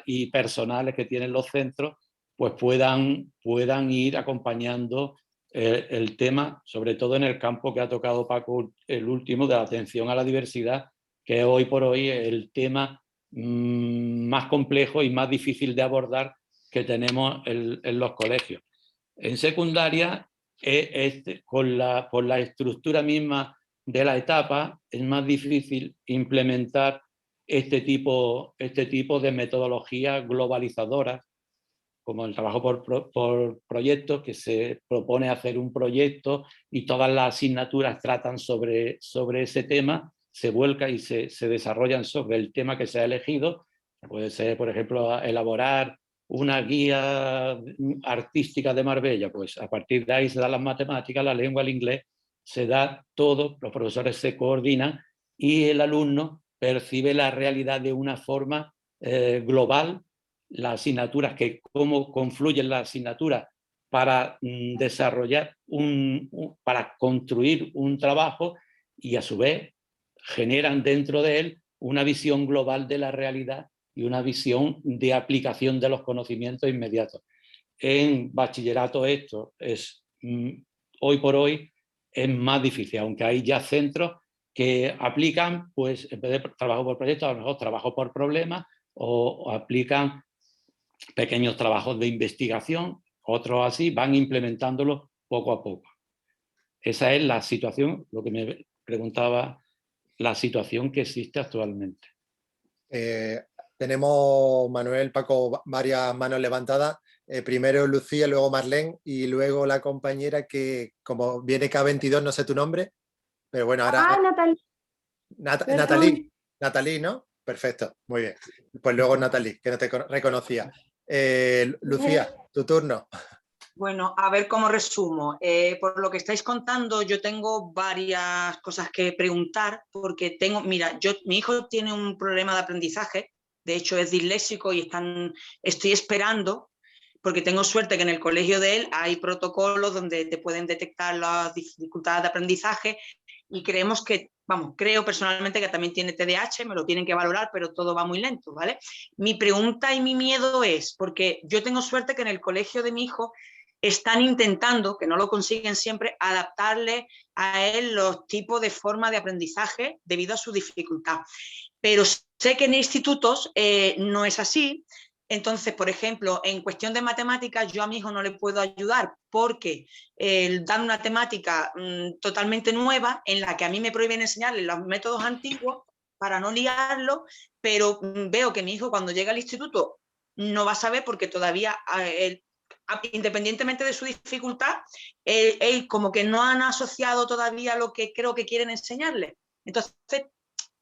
y personales que tienen los centros, pues puedan ir acompañando el tema, sobre todo en el campo que ha tocado Paco, el último, de la atención a la diversidad, que es hoy por hoy el tema más complejo y más difícil de abordar que tenemos en los colegios. En secundaria, por la estructura misma de la etapa, es más difícil implementar este tipo de metodologías globalizadoras, como el trabajo por proyectos, que se propone hacer un proyecto y todas las asignaturas tratan sobre ese tema, se vuelca y se desarrollan sobre el tema que se ha elegido. Puede ser, por ejemplo, elaborar una guía artística de Marbella, pues a partir de ahí se dan las matemáticas, la lengua, el inglés, se da todo, los profesores se coordinan y el alumno percibe la realidad de una forma global, las asignaturas, cómo confluyen las asignaturas para desarrollar, para construir un trabajo, y a su vez generan dentro de él una visión global de la realidad y una visión de aplicación de los conocimientos inmediatos. En bachillerato esto es, hoy por hoy, es más difícil, aunque hay ya centros que aplican, pues en vez de trabajo por proyecto, a lo mejor trabajo por problema, o aplican pequeños trabajos de investigación, otros así, van implementándolo poco a poco. Esa es la situación, lo que me preguntaba, la situación que existe actualmente. Tenemos, Manuel, Paco, varias manos levantadas. Primero Lucía, luego Marlene y luego la compañera que, como viene K22, no sé tu nombre, pero bueno, ahora... Natalie. Natalie, ¿no? Perfecto, muy bien. Pues luego Natalie, que no te reconocía. Lucía, tu turno. Bueno, a ver cómo resumo. Por lo que estáis contando, yo tengo varias cosas que preguntar, porque mira, mi hijo tiene un problema de aprendizaje, de hecho es disléxico y estoy esperando, porque tengo suerte que en el colegio de él hay protocolos donde te pueden detectar las dificultades de aprendizaje y creemos que, creo personalmente que también tiene TDAH, me lo tienen que valorar, pero todo va muy lento, ¿vale? Mi pregunta y mi miedo es, porque yo tengo suerte que en el colegio de mi hijo están intentando, que no lo consiguen siempre, adaptarle a él los tipos de forma de aprendizaje debido a su dificultad. Pero sé que en institutos no es así. Entonces, por ejemplo, en cuestión de matemáticas, yo a mi hijo no le puedo ayudar porque dan una temática totalmente nueva en la que a mí me prohíben enseñarle los métodos antiguos para no liarlo, pero veo que mi hijo cuando llega al instituto no va a saber porque todavía independientemente de su dificultad, él como que no han asociado todavía lo que creo que quieren enseñarle. Entonces,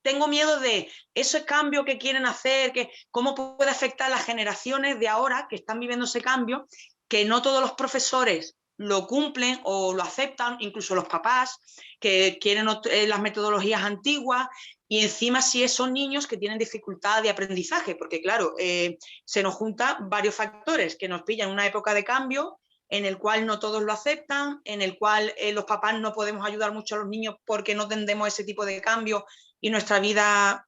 tengo miedo de ese cambio que quieren hacer, cómo puede afectar a las generaciones de ahora que están viviendo ese cambio, que no todos los profesores lo cumplen o lo aceptan, incluso los papás que quieren las metodologías antiguas, y encima si son niños que tienen dificultad de aprendizaje, porque claro, se nos juntan varios factores que nos pillan en una época de cambio en el cual no todos lo aceptan, en el cual los papás no podemos ayudar mucho a los niños porque no tendemos ese tipo de cambio y nuestra vida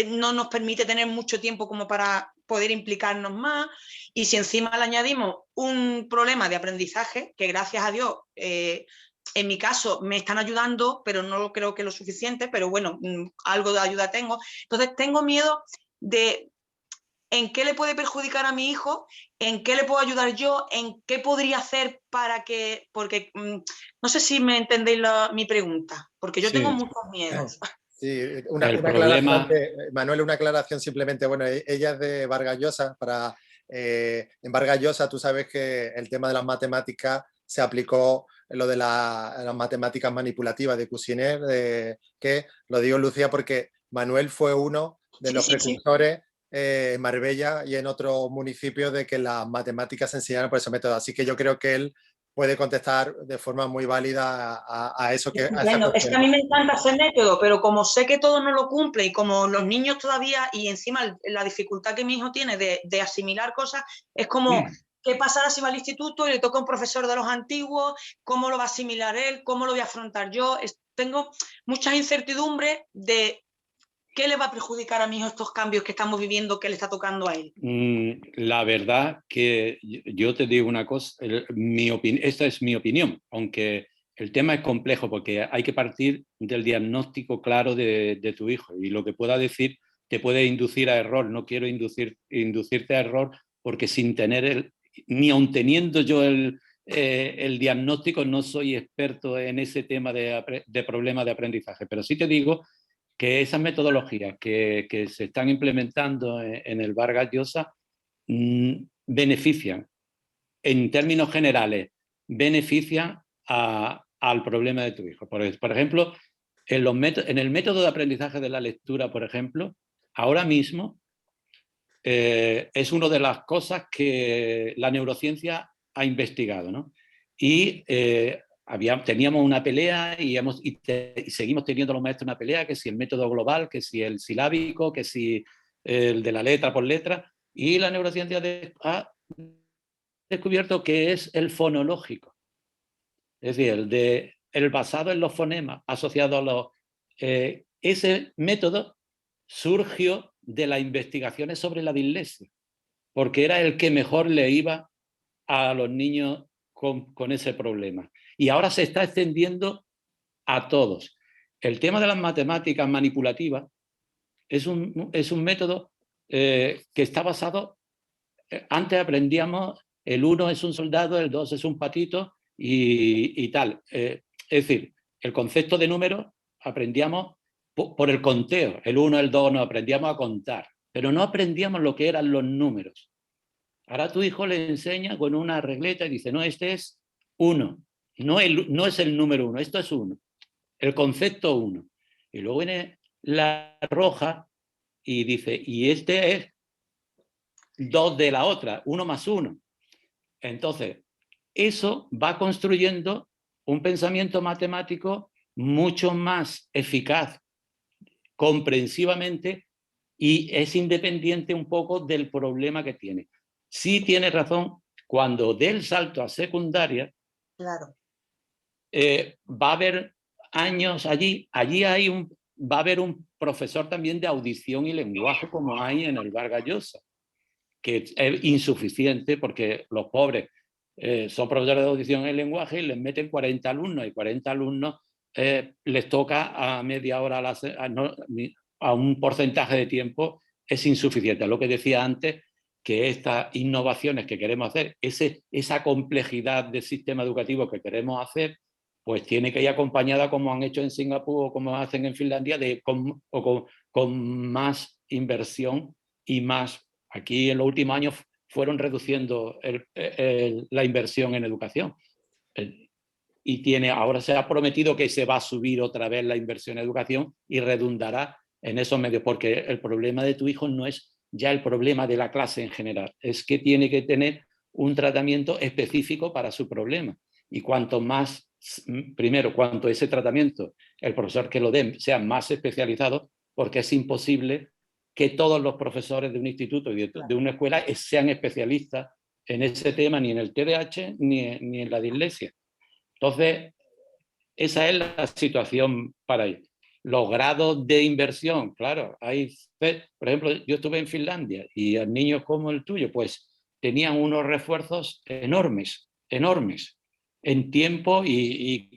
no nos permite tener mucho tiempo como para poder implicarnos más, y si encima le añadimos un problema de aprendizaje, que gracias a Dios en mi caso me están ayudando, pero no creo que lo suficiente, pero bueno, algo de ayuda tengo. Entonces tengo miedo de en qué le puede perjudicar a mi hijo, en qué le puedo ayudar yo, en qué podría hacer para que, porque no sé si me entendéis mi pregunta, porque yo tengo muchos miedos. Sí, una aclaración, Manuel, una aclaración simplemente, bueno, ella es de Vargas Llosa, en Vargas Llosa tú sabes que el tema de las matemáticas se aplicó lo de las matemáticas manipulativas de Cusinet, que lo digo, Lucía, porque Manuel fue uno de los precursores en Marbella y en otros municipios de que las matemáticas se enseñaran por ese método, así que yo creo que él puede contestar de forma muy válida a eso que... Es que a mí me encanta ese método, pero como sé que todo no lo cumple y como los niños todavía, y encima la dificultad que mi hijo tiene de asimilar cosas, es como, ¿qué pasará si va al instituto y le toca un profesor de los antiguos? ¿Cómo lo va a asimilar él? ¿Cómo lo voy a afrontar yo? Tengo muchas incertidumbres ¿Qué le va a perjudicar a mi hijo estos cambios que estamos viviendo, que le está tocando a él? La verdad que yo te digo una cosa, esta es mi opinión, aunque el tema es complejo porque hay que partir del diagnóstico claro de tu hijo, y lo que pueda decir te puede inducir a error. No quiero inducirte a error, porque sin tener ni aun teniendo yo el diagnóstico, no soy experto en ese tema de problemas de aprendizaje, pero sí te digo que esas metodologías que se están implementando en el Vargas Llosa benefician, en términos generales, benefician al problema de tu hijo. Por ejemplo, en el método de aprendizaje de la lectura, por ejemplo, ahora mismo es una de las cosas que la neurociencia ha investigado, ¿no? Y teníamos una pelea y seguimos teniendo los maestros una pelea, que si el método global, que si el silábico, que si el de la letra por letra, y la neurociencia ha descubierto que es el fonológico, es decir, el basado en los fonemas, asociado a los... ese método surgió de las investigaciones sobre la dislexia, porque era el que mejor le iba a los niños con ese problema. Y ahora se está extendiendo a todos. El tema de las matemáticas manipulativas es un método que está basado... Antes aprendíamos el 1 es un soldado, el 2 es un patito y tal. Es decir, el concepto de número aprendíamos por el conteo. El 1, el 2, nos aprendíamos a contar, pero no aprendíamos lo que eran los números. Ahora tu hijo le enseña con una regleta y dice, no, este es 1. No es el número 1, esto es 1. El concepto 1. Y luego viene la roja y dice, y este es 2 de la otra, 1 más 1. Entonces, eso va construyendo un pensamiento matemático mucho más eficaz, comprensivamente, y es independiente un poco del problema que tiene. Sí tiene razón, cuando dé el salto a secundaria, claro, va a haber años allí va a haber un profesor también de audición y lenguaje, como hay en el Vargas Llosa, que es insuficiente porque los pobres son profesores de audición y lenguaje y les meten 40 alumnos, y 40 alumnos les toca a media hora a un porcentaje de tiempo, es insuficiente. Lo que decía antes, que estas innovaciones que queremos hacer, esa complejidad del sistema educativo que queremos hacer, pues tiene que ir acompañada, como han hecho en Singapur o como hacen en Finlandia, con más inversión y más. Aquí en los últimos años fueron reduciendo la inversión en educación. Y ahora se ha prometido que se va a subir otra vez la inversión en educación y redundará en esos medios, porque el problema de tu hijo no es ya el problema de la clase en general, es que tiene que tener un tratamiento específico para su problema. Y cuanto ese tratamiento, el profesor que lo dé sea más especializado, porque es imposible que todos los profesores de un instituto y de una escuela sean especialistas en ese tema, ni en el TDAH ni en la dislexia. Entonces, esa es la situación para ellos. Los grados de inversión, claro, por ejemplo, yo estuve en Finlandia y a niños como el tuyo, pues tenían unos refuerzos enormes, en tiempo y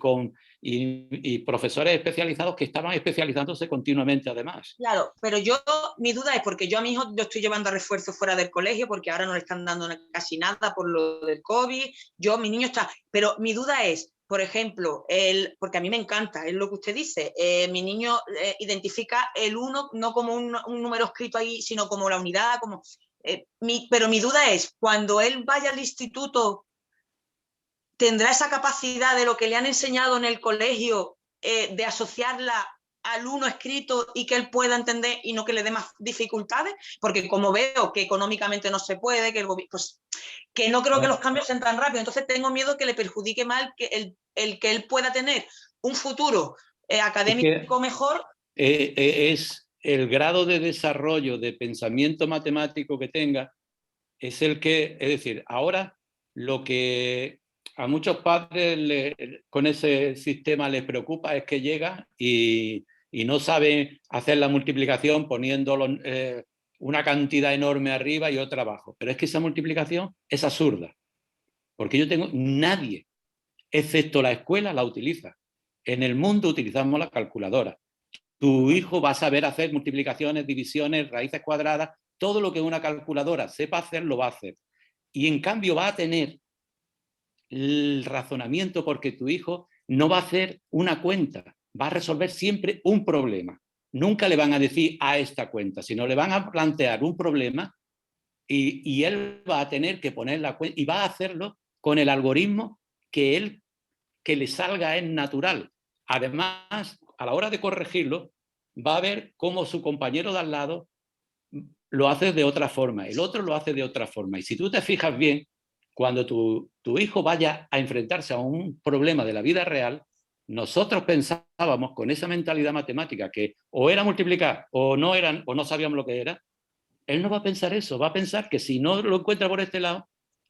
profesores especializados que estaban especializándose continuamente, además. Claro, pero mi duda es, porque yo a mi hijo lo estoy llevando a refuerzo fuera del colegio, porque ahora no le están dando casi nada por lo del COVID, mi niño está, pero mi duda es, por ejemplo, porque a mí me encanta, es lo que usted dice, mi niño identifica el 1 no como un número escrito ahí, sino como la unidad, pero mi duda es, cuando él vaya al instituto, ¿tendrá esa capacidad de lo que le han enseñado en el colegio de asociarla al 1 escrito y que él pueda entender y no que le dé más dificultades? Porque como veo que económicamente no se puede, que no creo que los cambios sean tan rápidos, entonces tengo miedo que le perjudique mal el que él pueda tener un futuro académico mejor. Es el grado de desarrollo de pensamiento matemático que tenga, es decir, ahora lo que a muchos padres con ese sistema les preocupa es que llega y y no saben hacer la multiplicación poniendo una cantidad enorme arriba y otra abajo. Pero es que esa multiplicación es absurda, porque nadie, excepto la escuela, la utiliza. En el mundo utilizamos la calculadora. Tu hijo va a saber hacer multiplicaciones, divisiones, raíces cuadradas, todo lo que una calculadora sepa hacer, lo va a hacer. Y en cambio va a tener el razonamiento porque tu hijo no va a hacer una cuenta, va a resolver siempre un problema. Nunca le van a decir a esta cuenta, sino le van a plantear un problema y él va a tener que poner la cuenta y va a hacerlo con el algoritmo que le salga a él natural. Además, a la hora de corregirlo, va a ver cómo su compañero de al lado lo hace de otra forma, el otro lo hace de otra forma. Y si tú te fijas bien, cuando tu hijo vaya a enfrentarse a un problema de la vida real, nosotros pensábamos con esa mentalidad matemática que o era multiplicar o no sabíamos lo que era. Él no va a pensar eso, va a pensar que si no lo encuentra por este lado,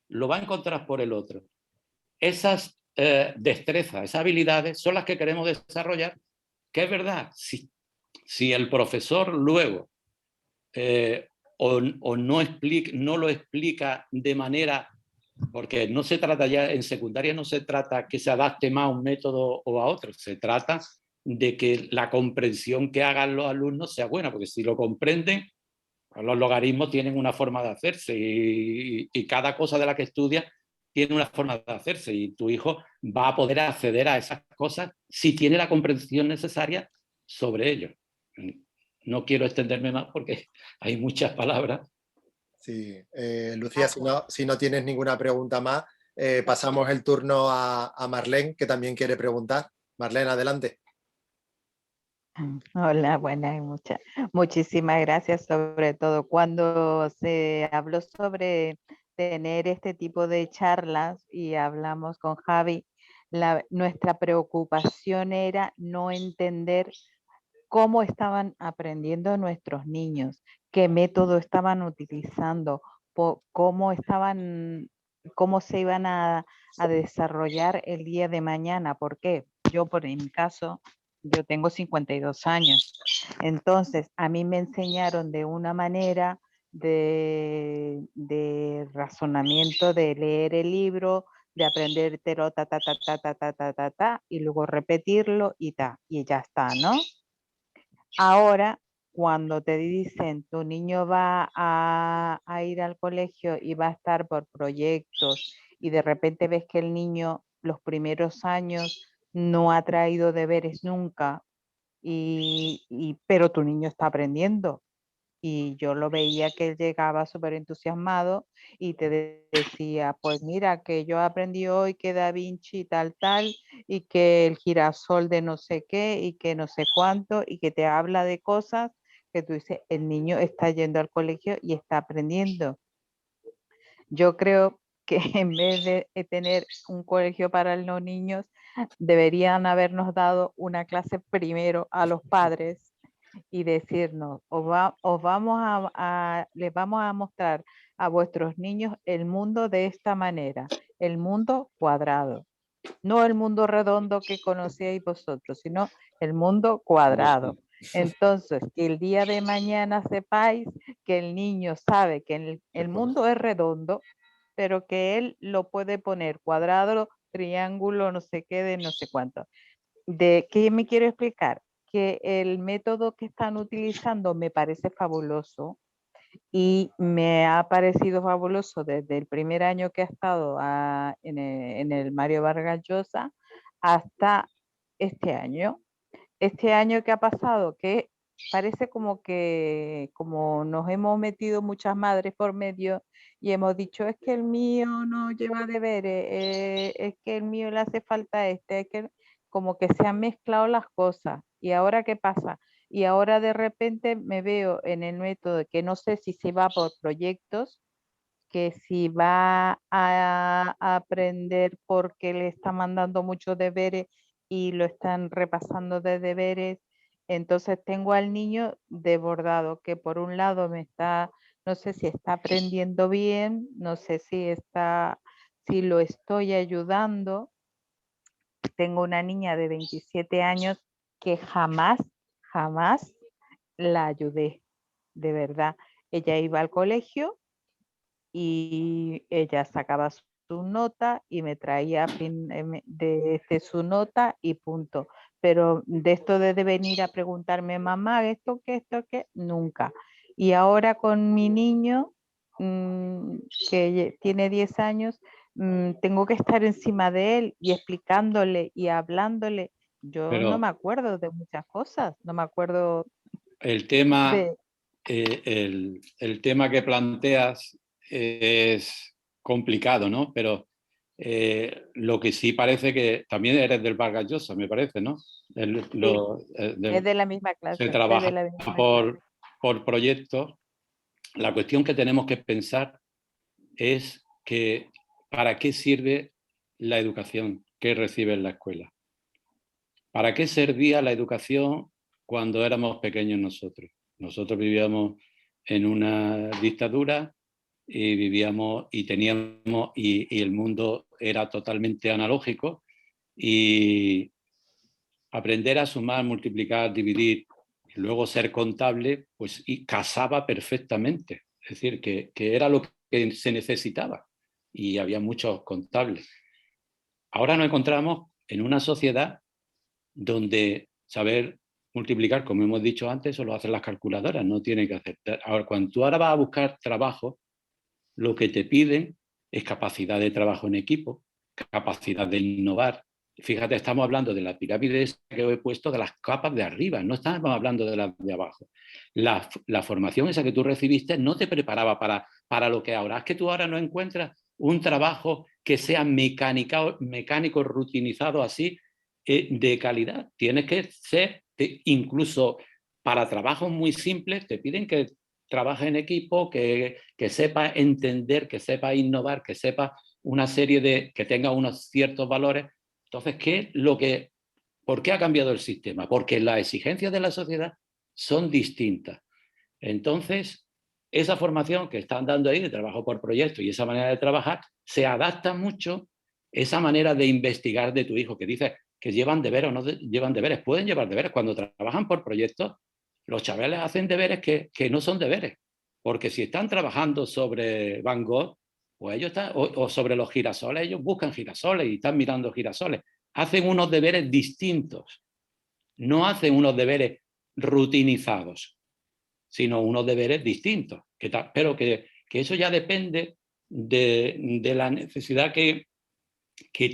lo va a encontrar por el otro. Esas destrezas, esas habilidades son las que queremos desarrollar, que es verdad, si el profesor luego o no lo explica de manera, porque no se trata ya, en secundaria no se trata que se adapte más a un método o a otro, se trata de que la comprensión que hagan los alumnos sea buena, porque si lo comprenden, los logaritmos tienen una forma de hacerse y cada cosa de la que estudia tiene una forma de hacerse y tu hijo va a poder acceder a esas cosas si tiene la comprensión necesaria sobre ello. No quiero extenderme más porque hay muchas palabras. Sí, Lucía, si no tienes ninguna pregunta más, pasamos el turno a Marlene, que también quiere preguntar. Marlene, adelante. Hola, buenas, muchísimas gracias. Sobre todo cuando se habló sobre tener este tipo de charlas y hablamos con Javi, nuestra preocupación era no entender cómo estaban aprendiendo nuestros niños, qué método estaban utilizando, cómo se iban a desarrollar el día de mañana. ¿Por qué? En mi caso, yo tengo 52 años. Entonces, a mí me enseñaron de una manera de razonamiento, de leer el libro, de aprendértelo, y luego repetirlo y ya está, ¿no? Ahora, cuando te dicen tu niño va a ir al colegio y va a estar por proyectos y de repente ves que el niño los primeros años no ha traído deberes nunca, pero tu niño está aprendiendo. Y yo lo veía que él llegaba súper entusiasmado y te decía, pues mira, que yo aprendí hoy que Da Vinci tal, y que el girasol de no sé qué, y que no sé cuánto, y que te habla de cosas que tú dices, el niño está yendo al colegio y está aprendiendo. Yo creo que en vez de tener un colegio para los niños, deberían habernos dado una clase primero a los padres y decirnos, les vamos a mostrar a vuestros niños el mundo de esta manera, el mundo cuadrado, no el mundo redondo que conocíais vosotros, sino el mundo cuadrado. Entonces, que el día de mañana sepáis que el niño sabe que el mundo es redondo, pero que él lo puede poner cuadrado, triángulo, no sé qué, de no sé cuánto. ¿De qué me quiero explicar? Que el método que están utilizando me parece fabuloso y me ha parecido fabuloso desde el primer año que ha estado en el Mario Vargas Llosa hasta este año. Este año que ha pasado, que parece como nos hemos metido muchas madres por medio y hemos dicho, es que el mío no lleva deberes, es que el mío le hace falta es que como que se han mezclado las cosas. ¿Y ahora qué pasa? Y ahora de repente me veo en el método que no sé si se va por proyectos, que si va a aprender porque le está mandando muchos deberes y lo están repasando de deberes. Entonces tengo al niño desbordado, que por un lado no sé si está aprendiendo bien, no sé si lo estoy ayudando. Tengo una niña de 27 años que jamás jamás la ayudé, de verdad. Ella iba al colegio y ella sacaba su nota y me traía de su nota y punto. Pero de esto de venir a preguntarme, mamá, esto qué, nunca. Y ahora con mi niño, que tiene 10 años, tengo que estar encima de él y explicándole y hablándole. Yo no Pero me acuerdo de muchas cosas, no me acuerdo el tema, de... el tema que planteas es complicado, ¿no? Pero lo que sí parece que también eres del Vargas Llosa, me parece, ¿no? Es de la misma clase. Se soy trabaja de la misma clase. por proyectos. La cuestión que tenemos que pensar es que ¿para qué sirve la educación que recibe en la escuela? ¿Para qué servía la educación cuando éramos pequeños nosotros? Nosotros vivíamos en una dictadura y vivíamos y teníamos y el mundo era totalmente analógico y aprender a sumar, multiplicar, dividir y luego ser contable, pues y casaba perfectamente. Es decir, que era lo que se necesitaba y había muchos contables. Ahora nos encontramos en una sociedad donde saber multiplicar, como hemos dicho antes, eso lo hacen las calculadoras, no tienen que hacer. Ahora, cuando tú ahora vas a buscar trabajo, lo que te piden es capacidad de trabajo en equipo, capacidad de innovar. Fíjate, estamos hablando de la pirámide que he puesto de las capas de arriba, no estamos hablando de las de abajo. La formación esa que tú recibiste no te preparaba para lo que ahora. Es que tú ahora no encuentras un trabajo que sea mecánico rutinizado así, de calidad. Tienes que ser, incluso para trabajos muy simples, te piden que trabaje en equipo, que sepa entender, que sepa innovar, que sepa una serie de, que tenga unos ciertos valores. Entonces, ¿por qué ha cambiado el sistema? Porque las exigencias de la sociedad son distintas. Entonces, esa formación que están dando ahí de trabajo por proyecto y esa manera de trabajar se adapta mucho esa manera de investigar de tu hijo, que dice que llevan deberes o no llevan deberes. Pueden llevar deberes. Cuando trabajan por proyectos, los chavales hacen deberes que no son deberes. Porque si están trabajando sobre Van Gogh, pues ellos están, o sobre los girasoles, ellos buscan girasoles y están mirando girasoles. Hacen unos deberes distintos. No hacen unos deberes rutinizados, sino unos deberes distintos. Pero que eso ya depende de la necesidad que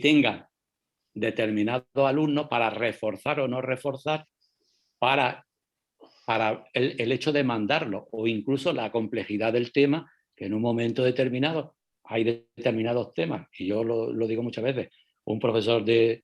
tengan determinados alumnos para reforzar o no reforzar para el hecho de mandarlo, o incluso la complejidad del tema, que en un momento determinado hay determinados temas, y yo lo digo muchas veces, un profesor de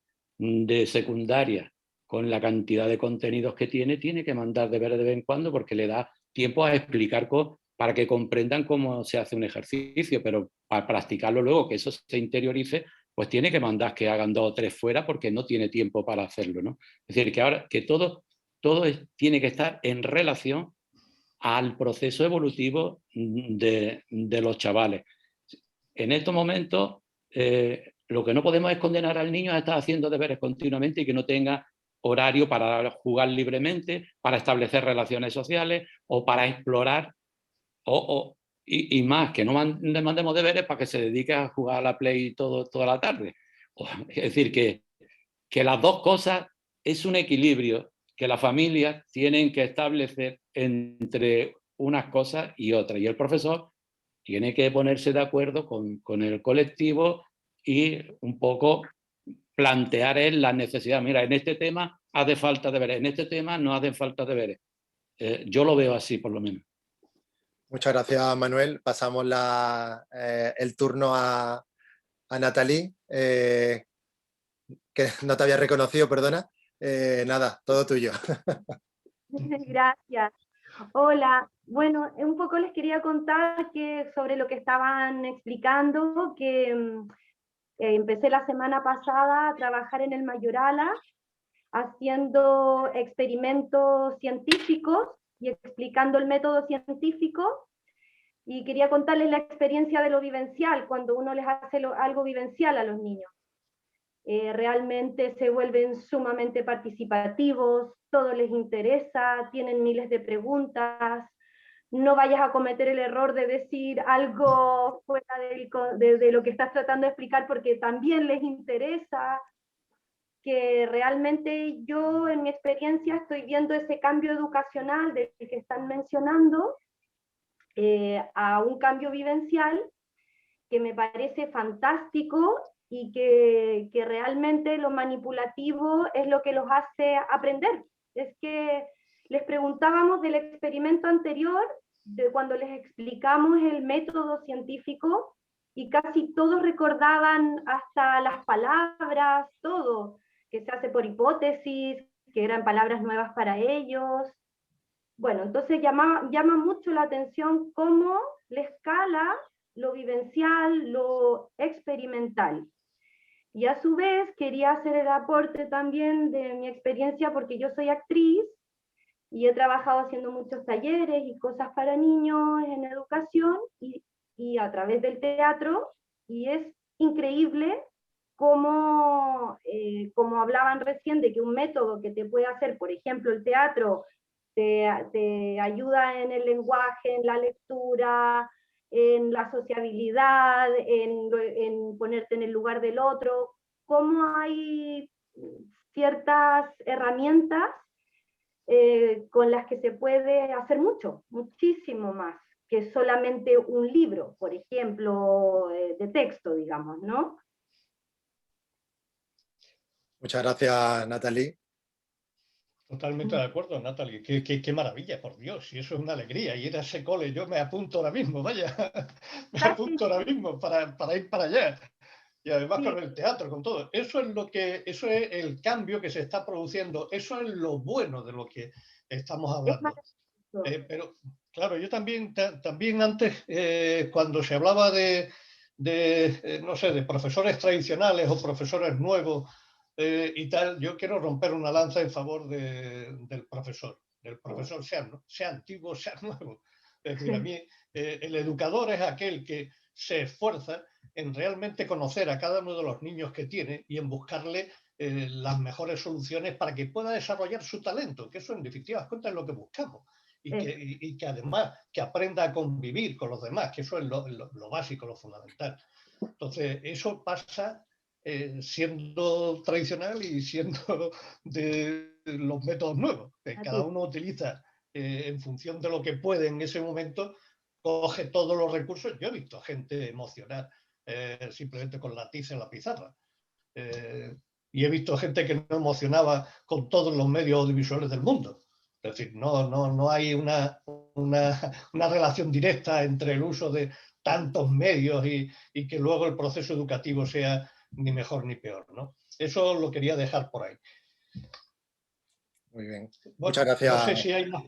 secundaria con la cantidad de contenidos que tiene que mandar deberes de vez en cuando porque le da tiempo a explicar para que comprendan cómo se hace un ejercicio, pero para practicarlo luego, que eso se interiorice, pues tiene que mandar que hagan 2 o 3 fuera porque no tiene tiempo para hacerlo, ¿no? Es decir, que ahora que todo tiene que estar en relación al proceso evolutivo de los chavales. En estos momentos, lo que no podemos es condenar al niño a estar haciendo deberes continuamente y que no tenga horario para jugar libremente, para establecer relaciones sociales o para explorar, y más, que no le mandemos deberes para que se dedique a jugar a la Play toda la tarde. Es decir, que las dos cosas es un equilibrio que las familias tienen que establecer entre unas cosas y otras. Y el profesor tiene que ponerse de acuerdo con el colectivo y un poco plantear él las necesidades. Mira, en este tema hace falta deberes, en este tema no hacen falta deberes. Yo lo veo así, por lo menos. Muchas gracias, Manuel. Pasamos el turno a Nathalie, que no te había reconocido, perdona. Nada, todo tuyo. Gracias. Hola, bueno, un poco les quería contar sobre lo que estaban explicando, que empecé la semana pasada a trabajar en el Mayorala haciendo experimentos científicos y explicando el método científico, y quería contarles la experiencia de lo vivencial, cuando uno les hace algo vivencial a los niños. realmente se vuelven sumamente participativos, todo les interesa, tienen miles de preguntas. No vayas a cometer el error de decir algo fuera de lo que estás tratando de explicar, porque también les interesa. Que realmente yo en mi experiencia estoy viendo ese cambio educacional del que están mencionando a un cambio vivencial que me parece fantástico y que realmente lo manipulativo es lo que los hace aprender. Es que les preguntábamos del experimento anterior, de cuando les explicamos el método científico, y casi todos recordaban hasta las palabras, todo, que se hace por hipótesis, que eran palabras nuevas para ellos. Bueno, entonces llama mucho la atención cómo le escala lo vivencial, lo experimental. Y a su vez quería hacer el aporte también de mi experiencia, porque yo soy actriz y he trabajado haciendo muchos talleres y cosas para niños en educación y a través del teatro, y es increíble como hablaban recién de que un método que te puede hacer, por ejemplo, el teatro, te ayuda en el lenguaje, en la lectura, en la sociabilidad, en ponerte en el lugar del otro, cómo hay ciertas herramientas con las que se puede hacer mucho, muchísimo más que solamente un libro, por ejemplo, de texto, digamos, ¿no? Muchas gracias, Natalie. Totalmente de acuerdo, Natalie. Qué maravilla, por Dios. Y eso es una alegría. Ir a ese cole, yo me apunto ahora mismo, vaya. Me apunto ahora mismo para ir para allá. Y además con el teatro, con todo. Eso es el cambio que se está produciendo. Eso es lo bueno de lo que estamos hablando. Pero, claro, yo también antes, cuando se hablaba no sé, de profesores tradicionales o profesores nuevos, y tal, yo quiero romper una lanza en favor del profesor, sea antiguo, sea nuevo. Es decir, a mí el educador es aquel que se esfuerza en realmente conocer a cada uno de los niños que tiene y en buscarle las mejores soluciones para que pueda desarrollar su talento, que eso en definitiva cuentas es lo que buscamos. Y que además que aprenda a convivir con los demás, que eso es lo básico, lo fundamental. Entonces, eso pasa siendo tradicional y siendo de los métodos nuevos, que cada uno utiliza en función de lo que puede en ese momento, coge todos los recursos. Yo he visto a gente emocionar simplemente con la tiza en la pizarra. Y he visto gente que no emocionaba con todos los medios audiovisuales del mundo. Es decir, no hay una relación directa entre el uso de tantos medios y que luego el proceso educativo sea ni mejor ni peor, ¿no? Eso lo quería dejar por ahí. Muy bien. Bueno, muchas gracias. No sé si hay más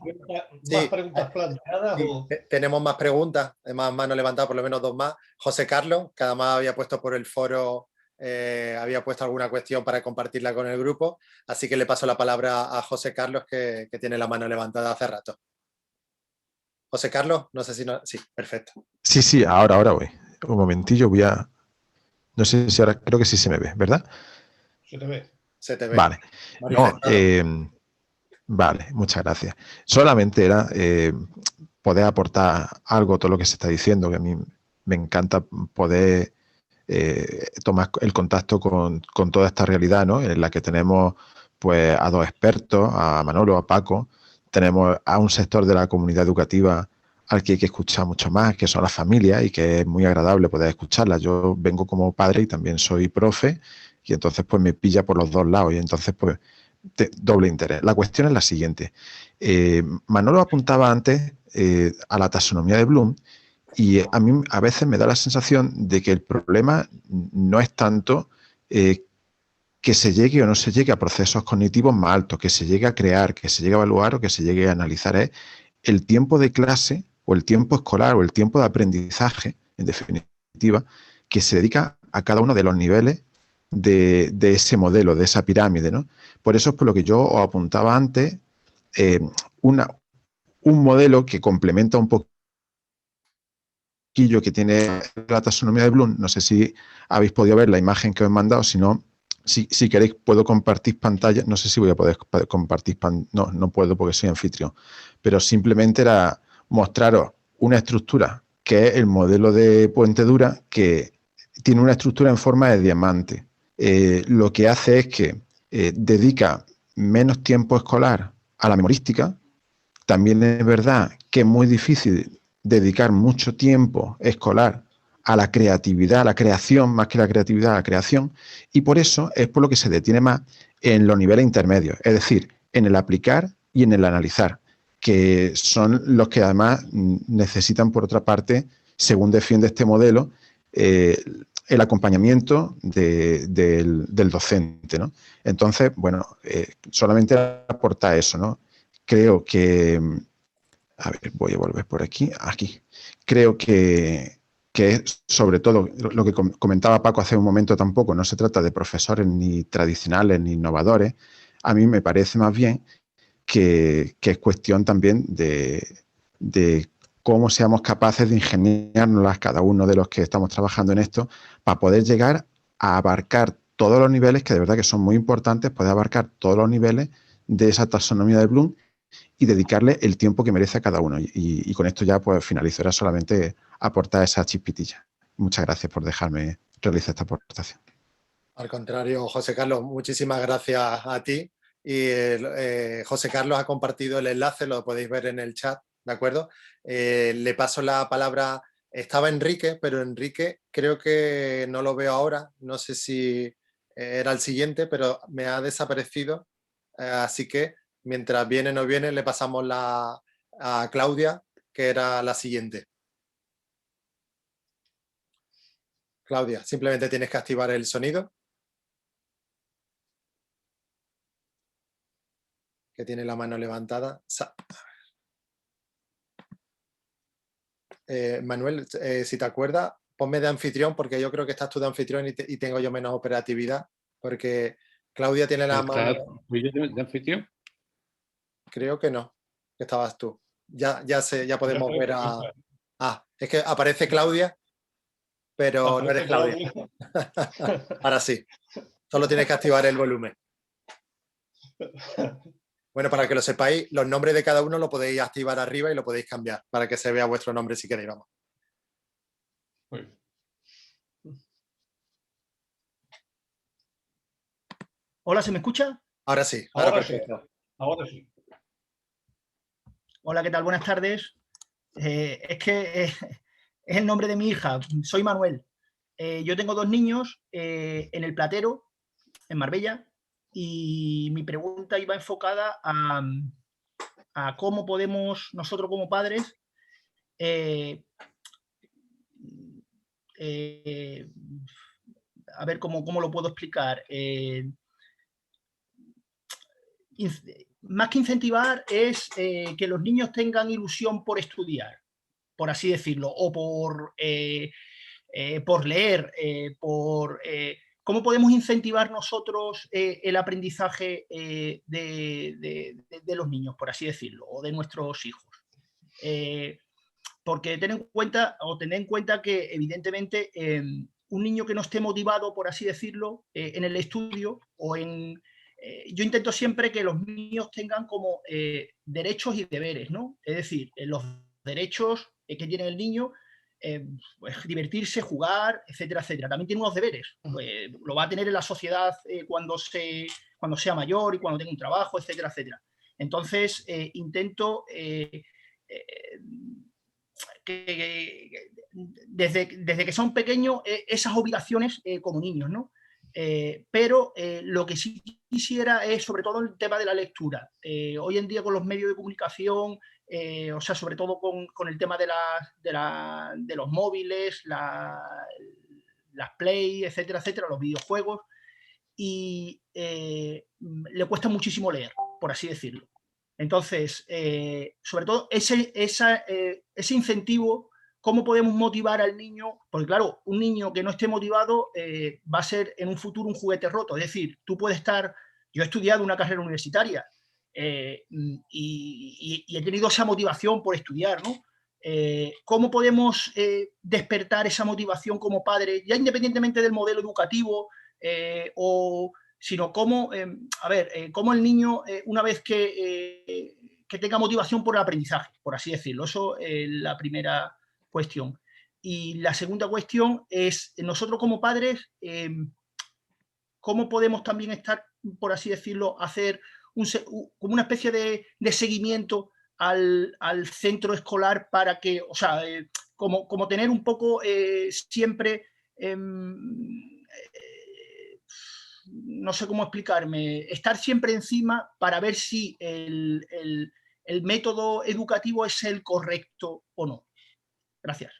preguntas planteadas. Sí, o... tenemos más preguntas, más manos levantadas, por lo menos dos más. José Carlos, que además había puesto por el foro, había puesto alguna cuestión para compartirla con el grupo, así que le paso la palabra a José Carlos, que tiene la mano levantada hace rato. José Carlos, no sé si no... Sí, perfecto. Sí, ahora voy. Un momentillo, voy a... No sé si ahora... Creo que sí se me ve, ¿verdad? Se te ve. Se te ve. Vale. No, vale, muchas gracias. Solamente era poder aportar algo a todo lo que se está diciendo, que a mí me encanta poder tomar el contacto con toda esta realidad, ¿no? En la que tenemos pues a dos expertos, a Manolo, a Paco, tenemos a un sector de la comunidad educativa al que hay que escuchar mucho más, que son las familias, y que es muy agradable poder escucharlas. Yo vengo como padre y también soy profe, y entonces pues me pilla por los dos lados, y entonces pues doble interés. La cuestión es la siguiente. Manolo apuntaba antes a la taxonomía de Bloom, y a mí a veces me da la sensación de que el problema no es tanto que se llegue o no se llegue a procesos cognitivos más altos, que se llegue a crear, que se llegue a evaluar o que se llegue a analizar. Es el tiempo de clase o el tiempo escolar o el tiempo de aprendizaje, en definitiva, que se dedica a cada uno de los niveles de ese modelo, de esa pirámide, ¿no? Por eso es por lo que yo os apuntaba antes, un modelo que complementa un poquillo que tiene la taxonomía de Bloom. No sé si habéis podido ver la imagen que os he mandado, si no, Si queréis puedo compartir pantalla, no sé si voy a poder compartir pantalla, no puedo porque soy anfitrión, pero simplemente era mostraros una estructura que es el modelo de Puente Dura, que tiene una estructura en forma de diamante. Lo que hace es que dedica menos tiempo escolar a la memorística. También es verdad que es muy difícil dedicar mucho tiempo escolar a la creatividad, a la creación, más que la creatividad, a la creación, y por eso es por lo que se detiene más en los niveles intermedios, es decir, en el aplicar y en el analizar, que son los que además necesitan, por otra parte, según defiende este modelo, el acompañamiento del docente, ¿no? Entonces, bueno, solamente aportar eso, ¿no? Creo que, a ver, voy a volver por aquí. Creo que sobre todo lo que comentaba Paco hace un momento tampoco, no se trata de profesores ni tradicionales ni innovadores. A mí me parece más bien que es cuestión también de cómo seamos capaces de ingeniárnoslas cada uno de los que estamos trabajando en esto para poder llegar a abarcar todos los niveles, que de verdad que son muy importantes, poder abarcar todos los niveles de esa taxonomía de Bloom y dedicarle el tiempo que merece a cada uno. Y con esto ya pues finalizo. Era solamente aportar esa chispitilla. Muchas gracias por dejarme realizar esta aportación. Al contrario, José Carlos, muchísimas gracias a ti. Y José Carlos ha compartido el enlace, lo podéis ver en el chat, ¿de acuerdo? Le paso la palabra, estaba Enrique, pero Enrique creo que no lo veo ahora, no sé si era el siguiente, pero me ha desaparecido, así que mientras viene o no viene le pasamos a Claudia, que era la siguiente. Claudia, simplemente tienes que activar el sonido. Que tiene la mano levantada. Manuel, si te acuerdas, ponme de anfitrión, porque yo creo que estás tú de anfitrión y tengo yo menos operatividad, porque Claudia tiene la mano... ¿Fui yo de anfitrión? Creo que no, que estabas tú. Ya podemos ver a... Ah, es que aparece Claudia, pero no eres Claudia. Ahora sí, solo tienes que activar el volumen. Bueno, para que lo sepáis, los nombres de cada uno lo podéis activar arriba y lo podéis cambiar para que se vea vuestro nombre si queréis, vamos. Hola, ¿se me escucha? Ahora sí, ahora perfecto. Sí, ahora sí. Hola, ¿qué tal? Buenas tardes. Es que es el nombre de mi hija, soy Manuel. Yo tengo 2 niños en El Platero, en Marbella, y mi pregunta iba enfocada a cómo podemos nosotros como padres a ver cómo lo puedo explicar. Más que incentivar es que los niños tengan ilusión por estudiar, por así decirlo, o por leer, ¿cómo podemos incentivar nosotros el aprendizaje de los niños, por así decirlo, o de nuestros hijos? Porque tened en cuenta que evidentemente un niño que no esté motivado, por así decirlo, en el estudio o en... yo intento siempre que los niños tengan como derechos y deberes, ¿no? Es decir, los derechos que tiene el niño, pues, divertirse, jugar, etcétera, etcétera. También tiene unos deberes. Pues, lo va a tener en la sociedad cuando sea mayor y cuando tenga un trabajo, etcétera, etcétera. Entonces, intento desde que son pequeños esas obligaciones como niños, ¿no? Pero lo que sí quisiera es sobre todo el tema de la lectura. Hoy en día con los medios de comunicación, o sea, sobre todo con el tema de los móviles, las Play, etcétera, etcétera, los videojuegos, y le cuesta muchísimo leer, por así decirlo. Entonces, sobre todo ese incentivo, ¿cómo podemos motivar al niño? Porque claro, un niño que no esté motivado va a ser en un futuro un juguete roto. Es decir, tú puedes estar... Yo he estudiado una carrera universitaria y he tenido esa motivación por estudiar, ¿no? ¿Cómo podemos despertar esa motivación como padre, ya independientemente del modelo educativo, sino cómo, cómo el niño, una vez que tenga motivación por el aprendizaje, por así decirlo. Eso es la primera cuestión. Y la segunda cuestión es, nosotros como padres, ¿cómo podemos también estar, por así decirlo, hacer como una especie de seguimiento al centro escolar para que, o sea, como tener un poco siempre, no sé cómo explicarme, estar siempre encima para ver si el método educativo es el correcto o no? Gracias.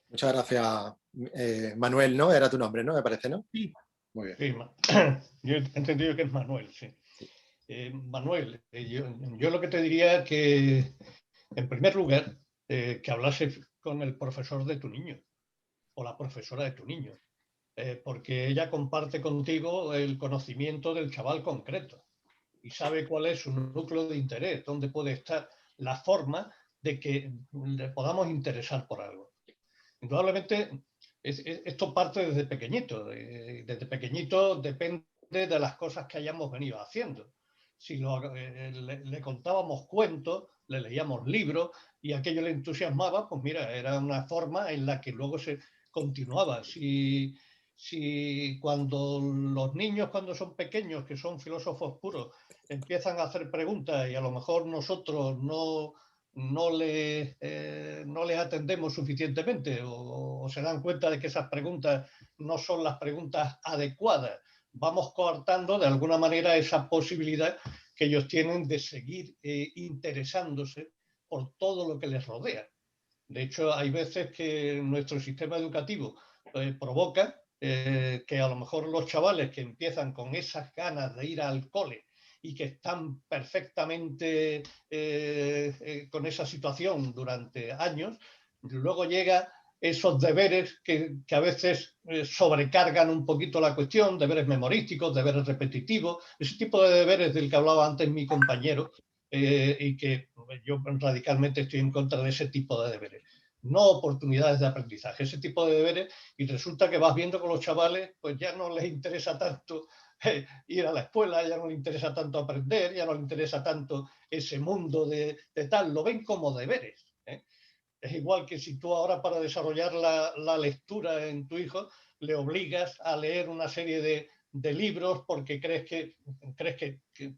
Muchas gracias, Manuel, ¿no? Era tu nombre, ¿no? Me parece, ¿no? Sí. Muy bien. Sí, yo he entendido que es Manuel, sí. Manuel, yo lo que te diría es que, en primer lugar, que hablase con el profesor de tu niño o la profesora de tu niño, porque ella comparte contigo el conocimiento del chaval concreto y sabe cuál es su núcleo de interés, dónde puede estar la forma de que le podamos interesar por algo. Indudablemente, esto parte desde pequeñito. Desde pequeñito depende de las cosas que hayamos venido haciendo. Si le contábamos cuentos, le leíamos libros y aquello le entusiasmaba, pues mira, era una forma en la que luego se continuaba. Si cuando los niños, cuando son pequeños, que son filósofos puros, empiezan a hacer preguntas y a lo mejor nosotros no les atendemos suficientemente o se dan cuenta de que esas preguntas no son las preguntas adecuadas, vamos coartando de alguna manera esa posibilidad que ellos tienen de seguir interesándose por todo lo que les rodea. De hecho, hay veces que nuestro sistema educativo provoca que a lo mejor los chavales que empiezan con esas ganas de ir al cole y que están perfectamente con esa situación durante años, luego llega esos deberes que a veces sobrecargan un poquito la cuestión, deberes memorísticos, deberes repetitivos, ese tipo de deberes del que hablaba antes mi compañero, y que yo radicalmente estoy en contra de ese tipo de deberes. No oportunidades de aprendizaje, ese tipo de deberes, y resulta que vas viendo con los chavales, pues ya no les interesa tanto ir a la escuela, ya no les interesa tanto aprender, ya no les interesa tanto ese mundo de tal, lo ven como deberes. Es igual que si tú ahora para desarrollar la lectura en tu hijo le obligas a leer una serie de libros porque crees que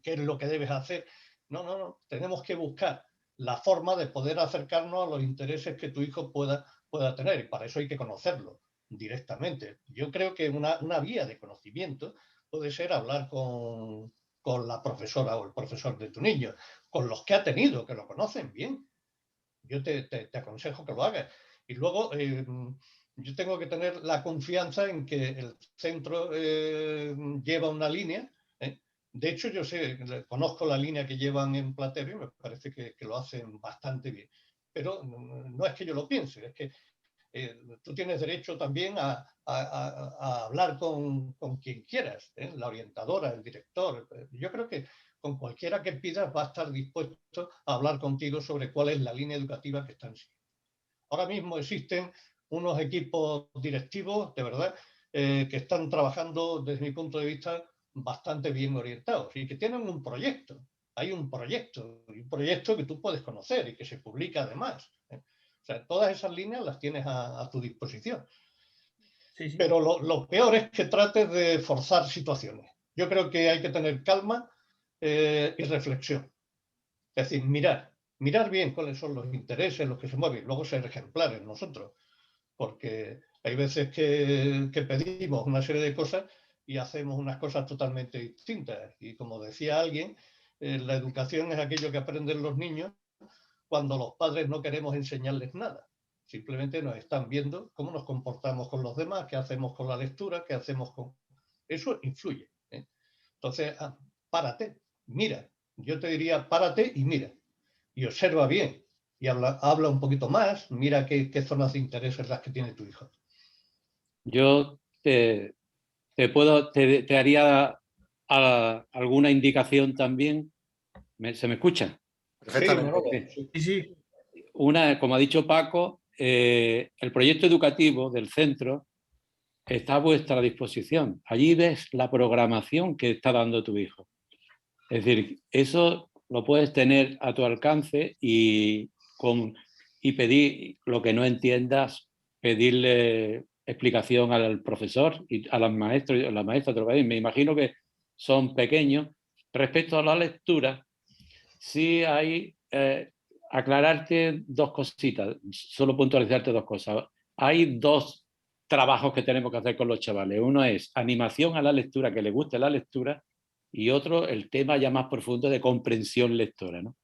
es lo que debes hacer. No, tenemos que buscar la forma de poder acercarnos a los intereses que tu hijo pueda tener, y para eso hay que conocerlo directamente. Yo creo que una vía de conocimiento puede ser hablar con la profesora o el profesor de tu niño, con los que ha tenido, que lo conocen bien. Yo te aconsejo que lo hagas. Y luego yo tengo que tener la confianza en que el centro lleva una línea. De hecho, yo conozco la línea que llevan en Platero y me parece que lo hacen bastante bien. Pero no es que yo lo piense, es que tú tienes derecho también a hablar con quien quieras, la orientadora, el director. Yo creo que con cualquiera que pidas va a estar dispuesto a hablar contigo sobre cuál es la línea educativa que están siguiendo. Ahora mismo existen unos equipos directivos, de verdad, que están trabajando desde mi punto de vista bastante bien orientados y que tienen un proyecto. Hay un proyecto que tú puedes conocer y que se publica además. O sea, todas esas líneas las tienes a tu disposición. Sí, sí. Pero lo peor es que trates de forzar situaciones. Yo creo que hay que tener calma y reflexión. Es decir, mirar bien cuáles son los intereses, los que se mueven, luego ser ejemplares nosotros. Porque hay veces que pedimos una serie de cosas y hacemos unas cosas totalmente distintas. Y como decía alguien, la educación es aquello que aprenden los niños cuando los padres no queremos enseñarles nada. Simplemente nos están viendo cómo nos comportamos con los demás, qué hacemos con la lectura, qué hacemos con... Eso influye. Entonces, párate, mira. Yo te diría, párate y mira. Y observa bien. Y habla un poquito más, mira qué zonas de interés son las que tiene tu hijo. Yo te haría alguna indicación también. ¿Se me escucha? Perfectamente. Sí. Una, como ha dicho Paco, el proyecto educativo del centro está a vuestra disposición. Allí ves la programación que está dando tu hijo. Es decir, eso lo puedes tener a tu alcance y pedir lo que no entiendas, pedirle explicación al profesor y a los maestros y a las maestras. Me imagino que son pequeños. Respecto a la lectura, sí hay... aclararte dos cositas, solo puntualizarte dos cosas. Hay dos trabajos que tenemos que hacer con los chavales. Uno es animación a la lectura, que les guste la lectura, y otro, el tema ya más profundo de comprensión lectora, ¿no?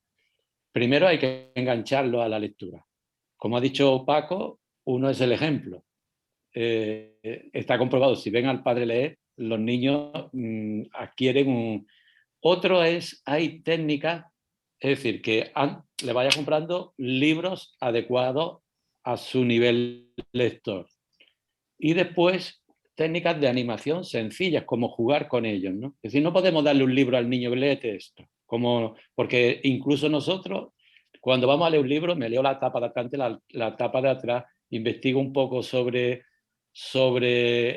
Primero hay que engancharlo a la lectura. Como ha dicho Paco, uno es el ejemplo. Está comprobado, si ven al padre leer, los niños adquieren un... Otro es, hay técnicas, es decir, que le vaya comprando libros adecuados a su nivel lector. Y después, técnicas de animación sencillas, como jugar con ellos, ¿no? Es decir, no podemos darle un libro al niño que léete esto, porque incluso nosotros, cuando vamos a leer un libro, me leo la tapa de adelante, la tapa de atrás, investigo un poco sobre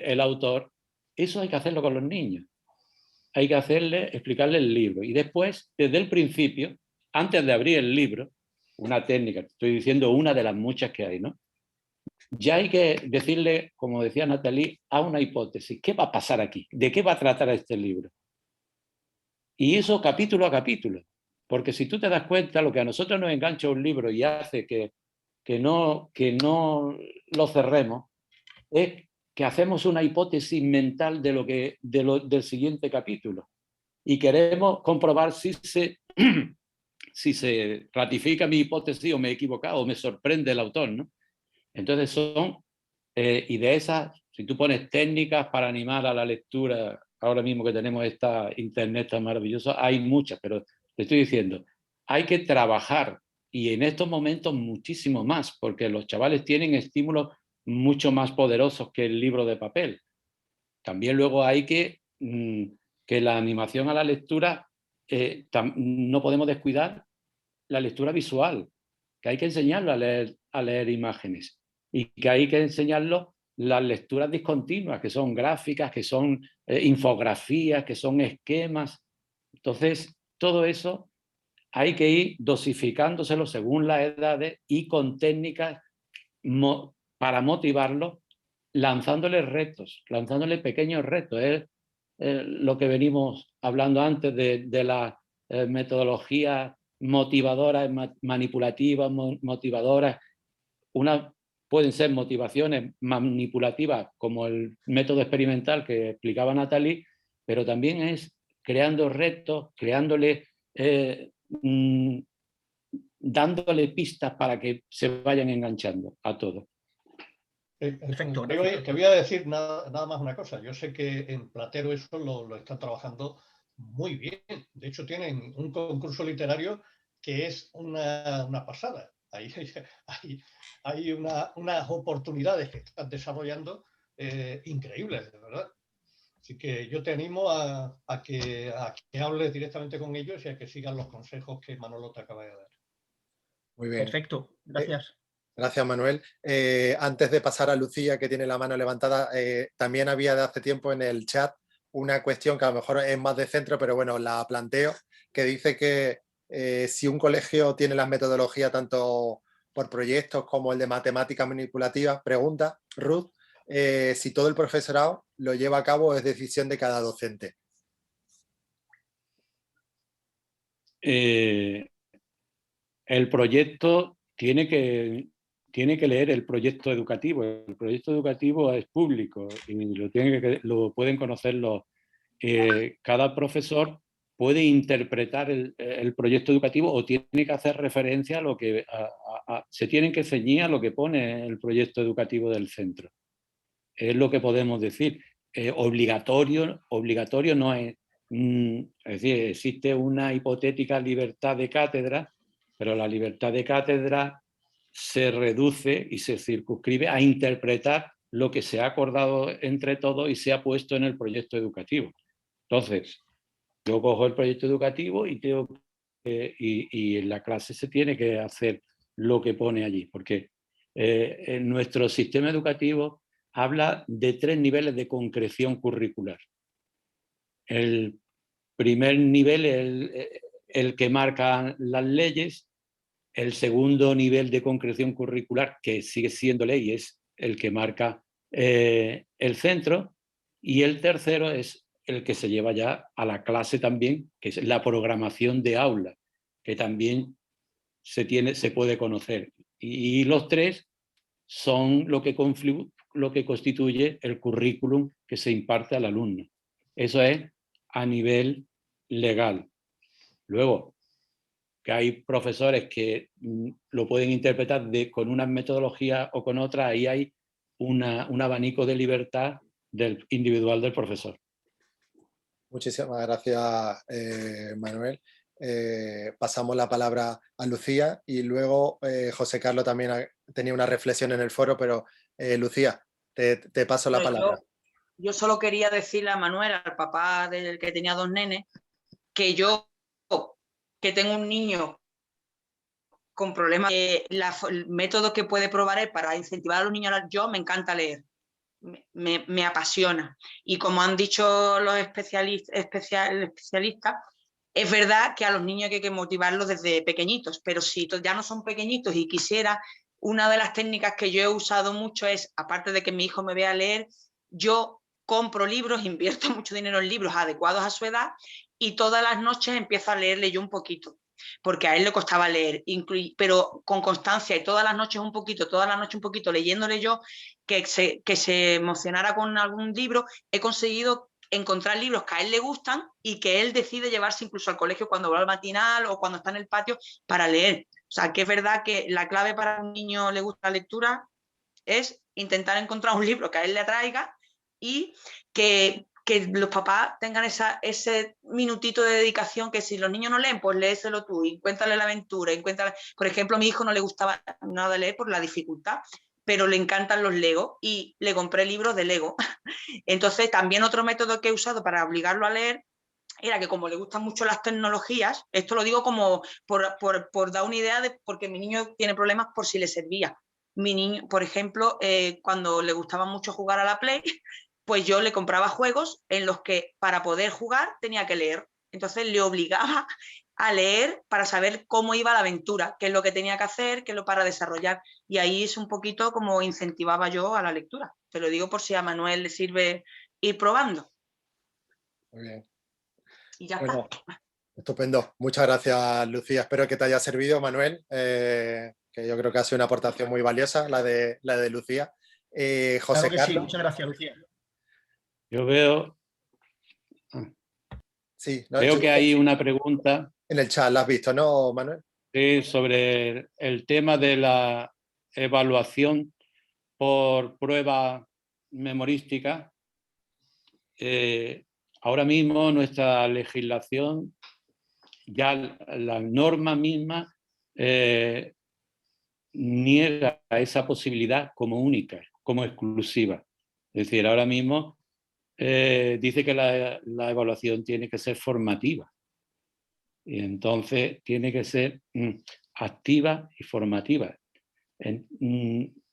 el autor. Eso hay que hacerlo con los niños. Hay que explicarle el libro. Y después, desde el principio, antes de abrir el libro, una técnica, estoy diciendo una de las muchas que hay, ¿no? Ya hay que decirle, como decía Natalie, a una hipótesis. ¿Qué va a pasar aquí? ¿De qué va a tratar este libro? Y eso capítulo a capítulo. Porque si tú te das cuenta, lo que a nosotros nos engancha un libro y hace que no lo cerremos, es que hacemos una hipótesis mental del siguiente capítulo. Y queremos comprobar si se ratifica mi hipótesis o me he equivocado o me sorprende el autor, ¿no? Entonces y de esas, si tú pones técnicas para animar a la lectura, ahora mismo que tenemos esta internet tan maravillosa, hay muchas, pero te estoy diciendo, hay que trabajar y en estos momentos muchísimo más, porque los chavales tienen estímulos mucho más poderosos que el libro de papel. También luego hay que la animación a la lectura, no podemos descuidar la lectura visual, que hay que enseñarlo a leer imágenes y que hay que enseñarlo las lecturas discontinuas, que son gráficas, que son infografías, que son esquemas. Entonces, todo eso hay que ir dosificándoselo según las edades y con técnicas para motivarlo, lanzándole retos, lanzándole pequeños retos. Es lo que venimos hablando antes de la metodología motivadoras, manipulativas, motivadoras. Pueden ser motivaciones manipulativas como el método experimental que explicaba Natalie, pero también es creando retos, dándole pistas para que se vayan enganchando a todo. Perfecto. Te voy a decir nada más una cosa. Yo sé que en Platero eso lo están trabajando muy bien. De hecho, tienen un concurso literario que es una pasada. Hay unas oportunidades que están desarrollando increíbles, de verdad. Así que yo te animo a que hables directamente con ellos y a que sigan los consejos que Manolo te acaba de dar. Muy bien. Perfecto, gracias. Gracias, Manuel. Antes de pasar a Lucía, que tiene la mano levantada, también había de hace tiempo en el chat una cuestión que a lo mejor es más de centro, pero bueno, la planteo, que dice que si un colegio tiene las metodologías tanto por proyectos como el de matemática manipulativa, pregunta Ruth, si todo el profesorado lo lleva a cabo, es decisión de cada docente. El proyecto tiene que leer el proyecto educativo. El proyecto educativo es público y lo pueden conocer cada profesor puede interpretar el proyecto educativo o tiene que hacer referencia a lo que se tienen que ceñir a lo que pone el proyecto educativo del centro. Es lo que podemos decir. Obligatorio no es. Es decir, existe una hipotética libertad de cátedra, pero la libertad de cátedra se reduce y se circunscribe a interpretar lo que se ha acordado entre todos y se ha puesto en el proyecto educativo. Entonces, yo cojo el proyecto educativo y en la clase se tiene que hacer lo que pone allí, porque en nuestro sistema educativo habla de 3 niveles de concreción curricular. El primer nivel es el que marca las leyes. El segundo nivel de concreción curricular, que sigue siendo ley, es el que marca el centro. Y el tercero es el que se lleva ya a la clase también, que es la programación de aula, que también se puede conocer. Y los 3 son lo que constituye el currículum que se imparte al alumno. Eso es a nivel legal. Luego, que hay profesores que lo pueden interpretar con unas metodologías o con otras, ahí hay un abanico de libertad individual del profesor. Muchísimas gracias, Manuel. Pasamos la palabra a Lucía y luego José Carlos también tenía una reflexión en el foro, pero Lucía, te paso la palabra. Yo solo quería decirle a Manuel, al papá del que tenía 2 nenes, que yo, que tengo un niño con problemas, el método que puede probar él para incentivar a los niños, yo me encanta leer. Me apasiona. Y como han dicho los especialistas, es verdad que a los niños hay que motivarlos desde pequeñitos, pero si ya no son pequeñitos y quisiera, una de las técnicas que yo he usado mucho es, aparte de que mi hijo me vea leer, yo compro libros, invierto mucho dinero en libros adecuados a su edad y todas las noches empiezo a leerle yo un poquito, porque a él le costaba leer, pero con constancia y todas las noches un poquito, leyéndole yo, que se emocionara con algún libro. He conseguido encontrar libros que a él le gustan y que él decide llevarse incluso al colegio cuando va al matinal o cuando está en el patio para leer. O sea, que es verdad que la clave para un niño le gusta la lectura es intentar encontrar un libro que a él le atraiga y que los papás tengan ese minutito de dedicación, que si los niños no leen, pues léeselo tú y cuéntale la aventura. Por ejemplo, a mi hijo no le gustaba nada leer por la dificultad, pero le encantan los Lego y le compré libros de Lego. Entonces, también otro método que he usado para obligarlo a leer era que, como le gustan mucho las tecnologías, esto lo digo como por dar una idea de, porque mi niño tiene problemas por si le servía. Mi niño, por ejemplo, cuando le gustaba mucho jugar a la Play, pues yo le compraba juegos en los que para poder jugar tenía que leer. Entonces le obligaba a leer para saber cómo iba la aventura, qué es lo que tenía que hacer, qué es lo para desarrollar. Y ahí es un poquito como incentivaba yo a la lectura. Te lo digo por si a Manuel le sirve ir probando. Muy bien. Y ya bueno, está. Estupendo. Muchas gracias, Lucía. Espero que te haya servido, Manuel, que yo creo que ha sido una aportación muy valiosa, la de Lucía. José Claro que Carlos. sí. Muchas gracias, Lucía. Yo veo que hay una pregunta. En el chat, ¿la has visto, no, Manuel? Sí, sobre el tema de la evaluación por prueba memorística. Ahora mismo nuestra legislación, ya la norma misma, niega esa posibilidad como única, como exclusiva. Es decir, ahora mismo dice que la evaluación tiene que ser formativa. Y entonces tiene que ser activa y formativa.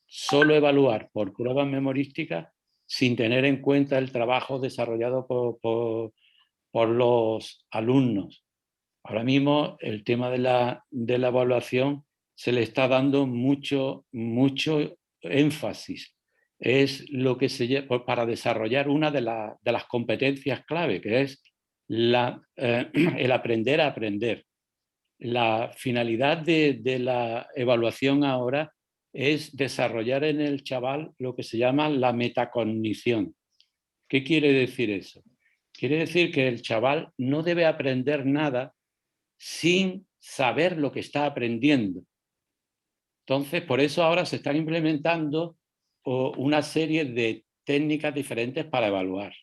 Solo evaluar por pruebas memorísticas sin tener en cuenta el trabajo desarrollado por los alumnos. Ahora mismo el tema de la evaluación se le está dando mucho énfasis. Es lo que se lleva para desarrollar una de las competencias clave, que es el aprender a aprender. La finalidad de la evaluación ahora es desarrollar en el chaval lo que se llama la metacognición. ¿Qué quiere decir eso? Quiere decir que el chaval no debe aprender nada sin saber lo que está aprendiendo. Entonces, por eso ahora se están implementando una serie de técnicas diferentes para evaluar.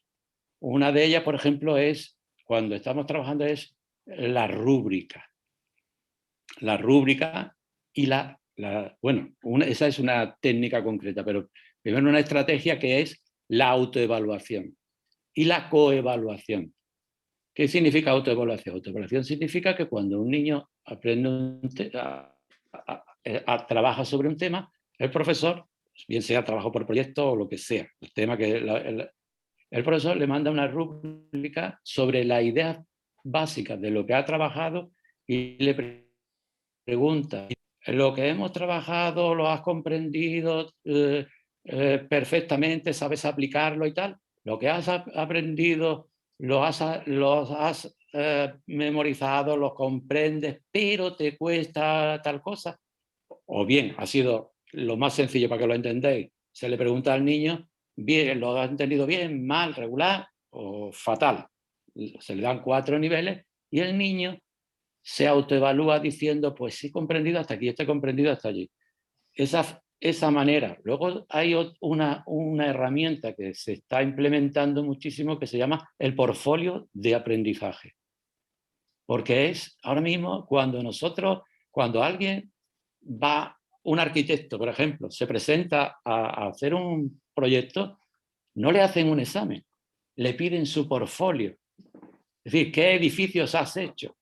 Una de ellas, por ejemplo, es, cuando estamos trabajando, es la rúbrica. La rúbrica y esa es una técnica concreta, pero primero una estrategia que es la autoevaluación y la coevaluación. ¿Qué significa autoevaluación? Autoevaluación significa que cuando un niño aprende trabaja sobre un tema, el profesor bien sea trabajo por proyecto o lo que sea. El tema que el profesor le manda una rúbrica sobre las ideas básicas de lo que ha trabajado y le pregunta, ¿lo que hemos trabajado lo has comprendido perfectamente? ¿Sabes aplicarlo y tal? ¿Lo que has aprendido lo has memorizado, lo comprendes, pero te cuesta tal cosa? O bien, ha sido lo más sencillo para que lo entendáis. Se le pregunta al niño, bien, ¿lo has entendido bien, mal, regular o fatal? Se le dan 4 niveles y el niño se autoevalúa diciendo, pues sí he comprendido hasta aquí, he comprendido hasta allí. Esa manera. Luego hay una herramienta que se está implementando muchísimo que se llama el portfolio de aprendizaje. Porque es ahora mismo cuando alguien va, un arquitecto, por ejemplo, se presenta a hacer un proyecto, no le hacen un examen, le piden su portfolio. Es decir, ¿qué edificios has hecho?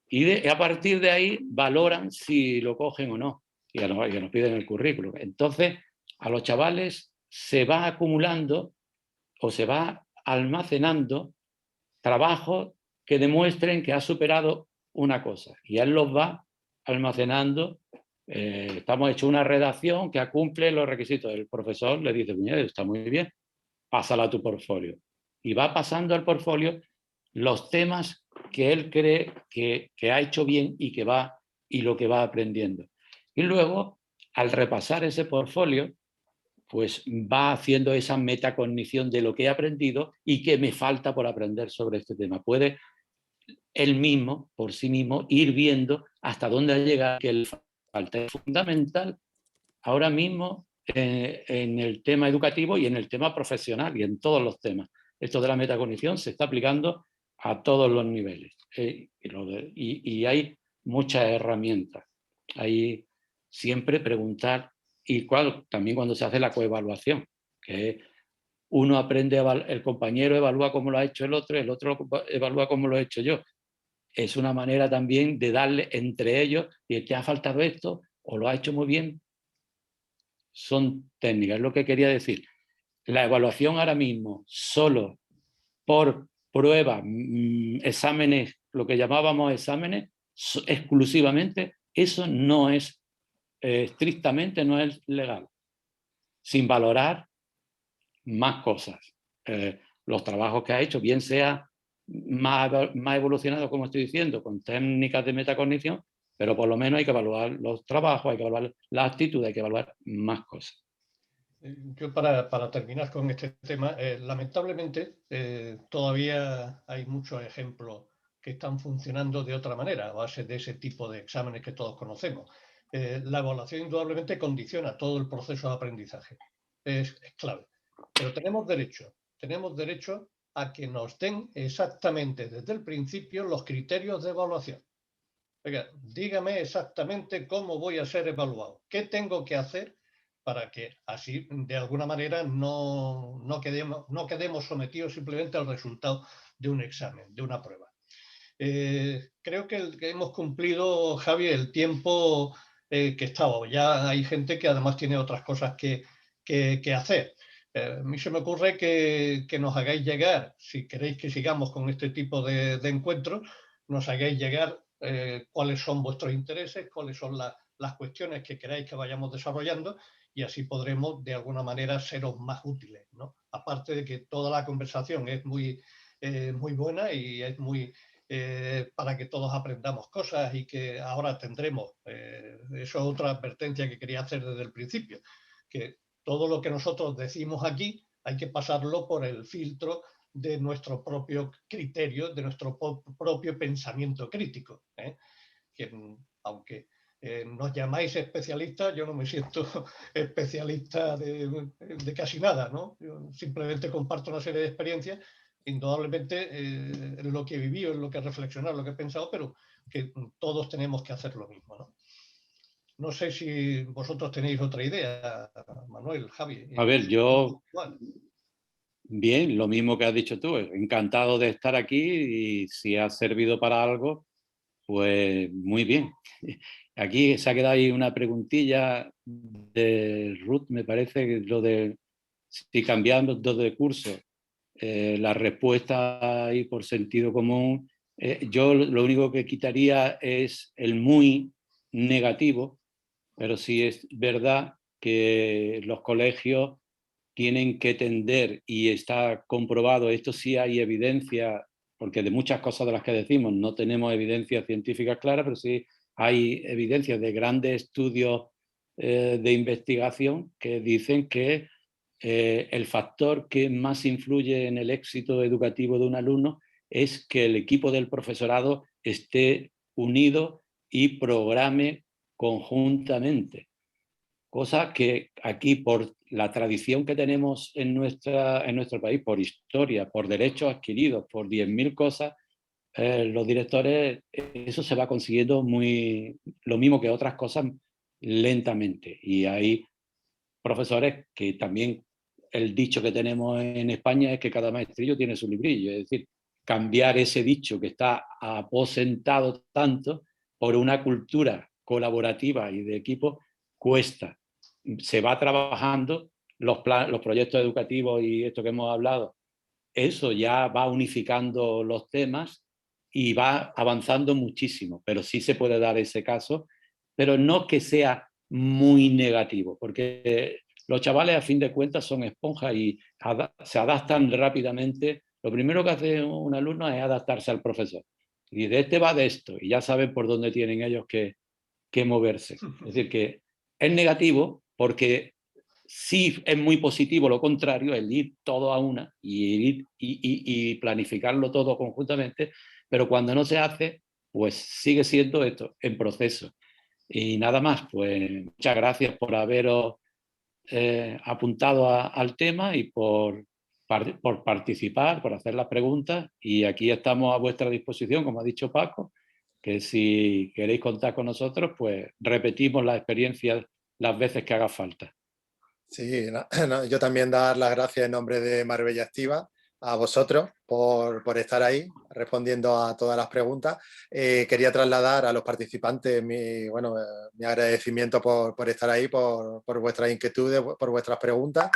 Y a partir de ahí valoran si lo cogen o no. Y nos piden el currículum. Entonces, a los chavales se va acumulando o se va almacenando trabajos que demuestren que ha superado una cosa. Y él los va almacenando. Estamos hecho una redacción que cumple los requisitos. El profesor le dice, está muy bien, pásala a tu portfolio. Y va pasando al portfolio los temas que él cree que ha hecho bien y lo que va aprendiendo. Y luego, al repasar ese portfolio, pues va haciendo esa metacognición de lo que he aprendido y que me falta por aprender sobre este tema. Puede él mismo, por sí mismo, ir viendo hasta dónde ha llegado, que le falta. Es fundamental ahora mismo en el tema educativo y en el tema profesional y en todos los temas. Esto de la metacognición se está aplicando a todos los niveles y hay muchas herramientas. Hay siempre preguntar y también cuando se hace la coevaluación, que uno aprende, el compañero evalúa cómo lo ha hecho el otro evalúa cómo lo he hecho yo. Es una manera también de darle entre ellos y te ha faltado esto o lo ha hecho muy bien. Son técnicas, es lo que quería decir. La evaluación ahora mismo solo por pruebas, exámenes, lo que llamábamos exámenes, exclusivamente, eso no es, estrictamente no es legal, sin valorar más cosas. Los trabajos que ha hecho, bien sea más evolucionado, como estoy diciendo, con técnicas de metacognición, pero por lo menos hay que evaluar los trabajos, hay que evaluar la actitud, hay que evaluar más cosas. Yo para terminar con este tema, lamentablemente todavía hay muchos ejemplos que están funcionando de otra manera, a base de ese tipo de exámenes que todos conocemos. La evaluación indudablemente condiciona todo el proceso de aprendizaje, es clave. Pero tenemos derecho a que nos den exactamente desde el principio los criterios de evaluación. Oiga, dígame exactamente cómo voy a ser evaluado, qué tengo que hacer para que así, de alguna manera, no quedemos sometidos simplemente al resultado de un examen, de una prueba. Creo que hemos cumplido, Javi, el tiempo que estaba. Ya hay gente que además tiene otras cosas que hacer. A mí se me ocurre que nos hagáis llegar, si queréis que sigamos con este tipo de encuentros, nos hagáis llegar cuáles son vuestros intereses, cuáles son las cuestiones que queráis que vayamos desarrollando, y así podremos de alguna manera seros más útiles, ¿no? Aparte de que toda la conversación es muy buena y es muy para que todos aprendamos cosas y que ahora tendremos, eso es otra advertencia que quería hacer desde el principio, que todo lo que nosotros decimos aquí hay que pasarlo por el filtro de nuestro propio criterio, de nuestro propio pensamiento crítico, que aunque nos llamáis especialistas, yo no me siento especialista de casi nada, ¿no? Yo simplemente comparto una serie de experiencias, indudablemente en lo que he vivido, en lo que he reflexionado, en lo que he pensado, pero que todos tenemos que hacer lo mismo, ¿no? No sé si vosotros tenéis otra idea, Manuel, Javi. A ver, yo... Bien, lo mismo que has dicho tú. Encantado de estar aquí y si ha servido para algo, Pues muy bien. Aquí se ha quedado ahí una preguntilla de Ruth, me parece, que lo de si cambiando de curso, la respuesta ahí por sentido común, yo lo único que quitaría es el muy negativo, pero sí es verdad que los colegios tienen que tender, y está comprobado, esto sí hay evidencia, porque de muchas cosas de las que decimos no tenemos evidencias científicas claras, pero sí hay evidencias de grandes estudios de investigación que dicen que el factor que más influye en el éxito educativo de un alumno es que el equipo del profesorado esté unido y programe conjuntamente. Cosa que aquí, por la tradición que tenemos en nuestro país, por historia, por derechos adquiridos, por 10.000 cosas, los directores, eso se va consiguiendo lo mismo que otras cosas, lentamente. Y hay profesores que también, el dicho que tenemos en España es que cada maestrillo tiene su librillo, es decir, cambiar ese dicho que está aposentado tanto por una cultura colaborativa y de equipo cuesta. Se va trabajando los proyectos educativos y esto que hemos hablado, eso ya va unificando los temas y va avanzando muchísimo, pero sí se puede dar ese caso, pero no que sea muy negativo, porque los chavales a fin de cuentas son esponjas y se adaptan rápidamente. Lo primero que hace un alumno es adaptarse al profesor. Y de este va de esto, y ya saben por dónde tienen ellos que moverse. Es decir, que es negativo porque sí es muy positivo lo contrario, el ir todo a una y planificarlo todo conjuntamente, pero cuando no se hace, pues sigue siendo esto, en proceso. Y nada más, pues muchas gracias por haberos apuntado al tema y por participar, por hacer las preguntas, y aquí estamos a vuestra disposición, como ha dicho Paco, que si queréis contar con nosotros, pues repetimos la experiencia las veces que haga falta. Sí, yo también dar las gracias en nombre de Marbella Activa a vosotros por estar ahí respondiendo a todas las preguntas. Quería trasladar a los participantes mi agradecimiento por estar ahí, por vuestras inquietudes, por vuestras preguntas.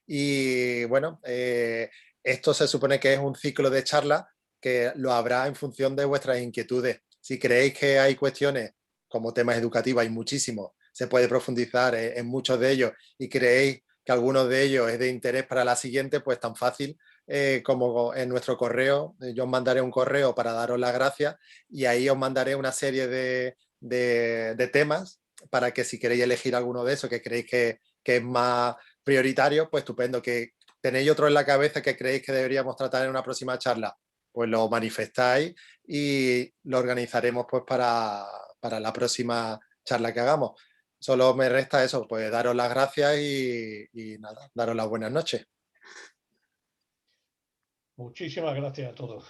Y bueno, esto se supone que es un ciclo de charlas que lo habrá en función de vuestras inquietudes. Si creéis que hay cuestiones como temas educativos, hay muchísimos, se puede profundizar en muchos de ellos, y creéis que algunos de ellos es de interés para la siguiente, pues tan fácil como en nuestro correo. Yo os mandaré un correo para daros las gracias, y ahí os mandaré una serie de temas para que si queréis elegir alguno de esos que creéis que es más prioritario, pues estupendo. Que tenéis otro en la cabeza que creéis que deberíamos tratar en una próxima charla, pues lo manifestáis y lo organizaremos pues para la próxima charla que hagamos. Solo me resta eso, pues daros las gracias y nada, daros las buenas noches. Muchísimas gracias a todos.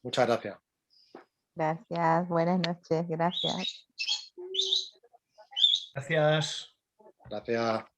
Muchas gracias. Gracias, buenas noches, gracias. Gracias. Gracias.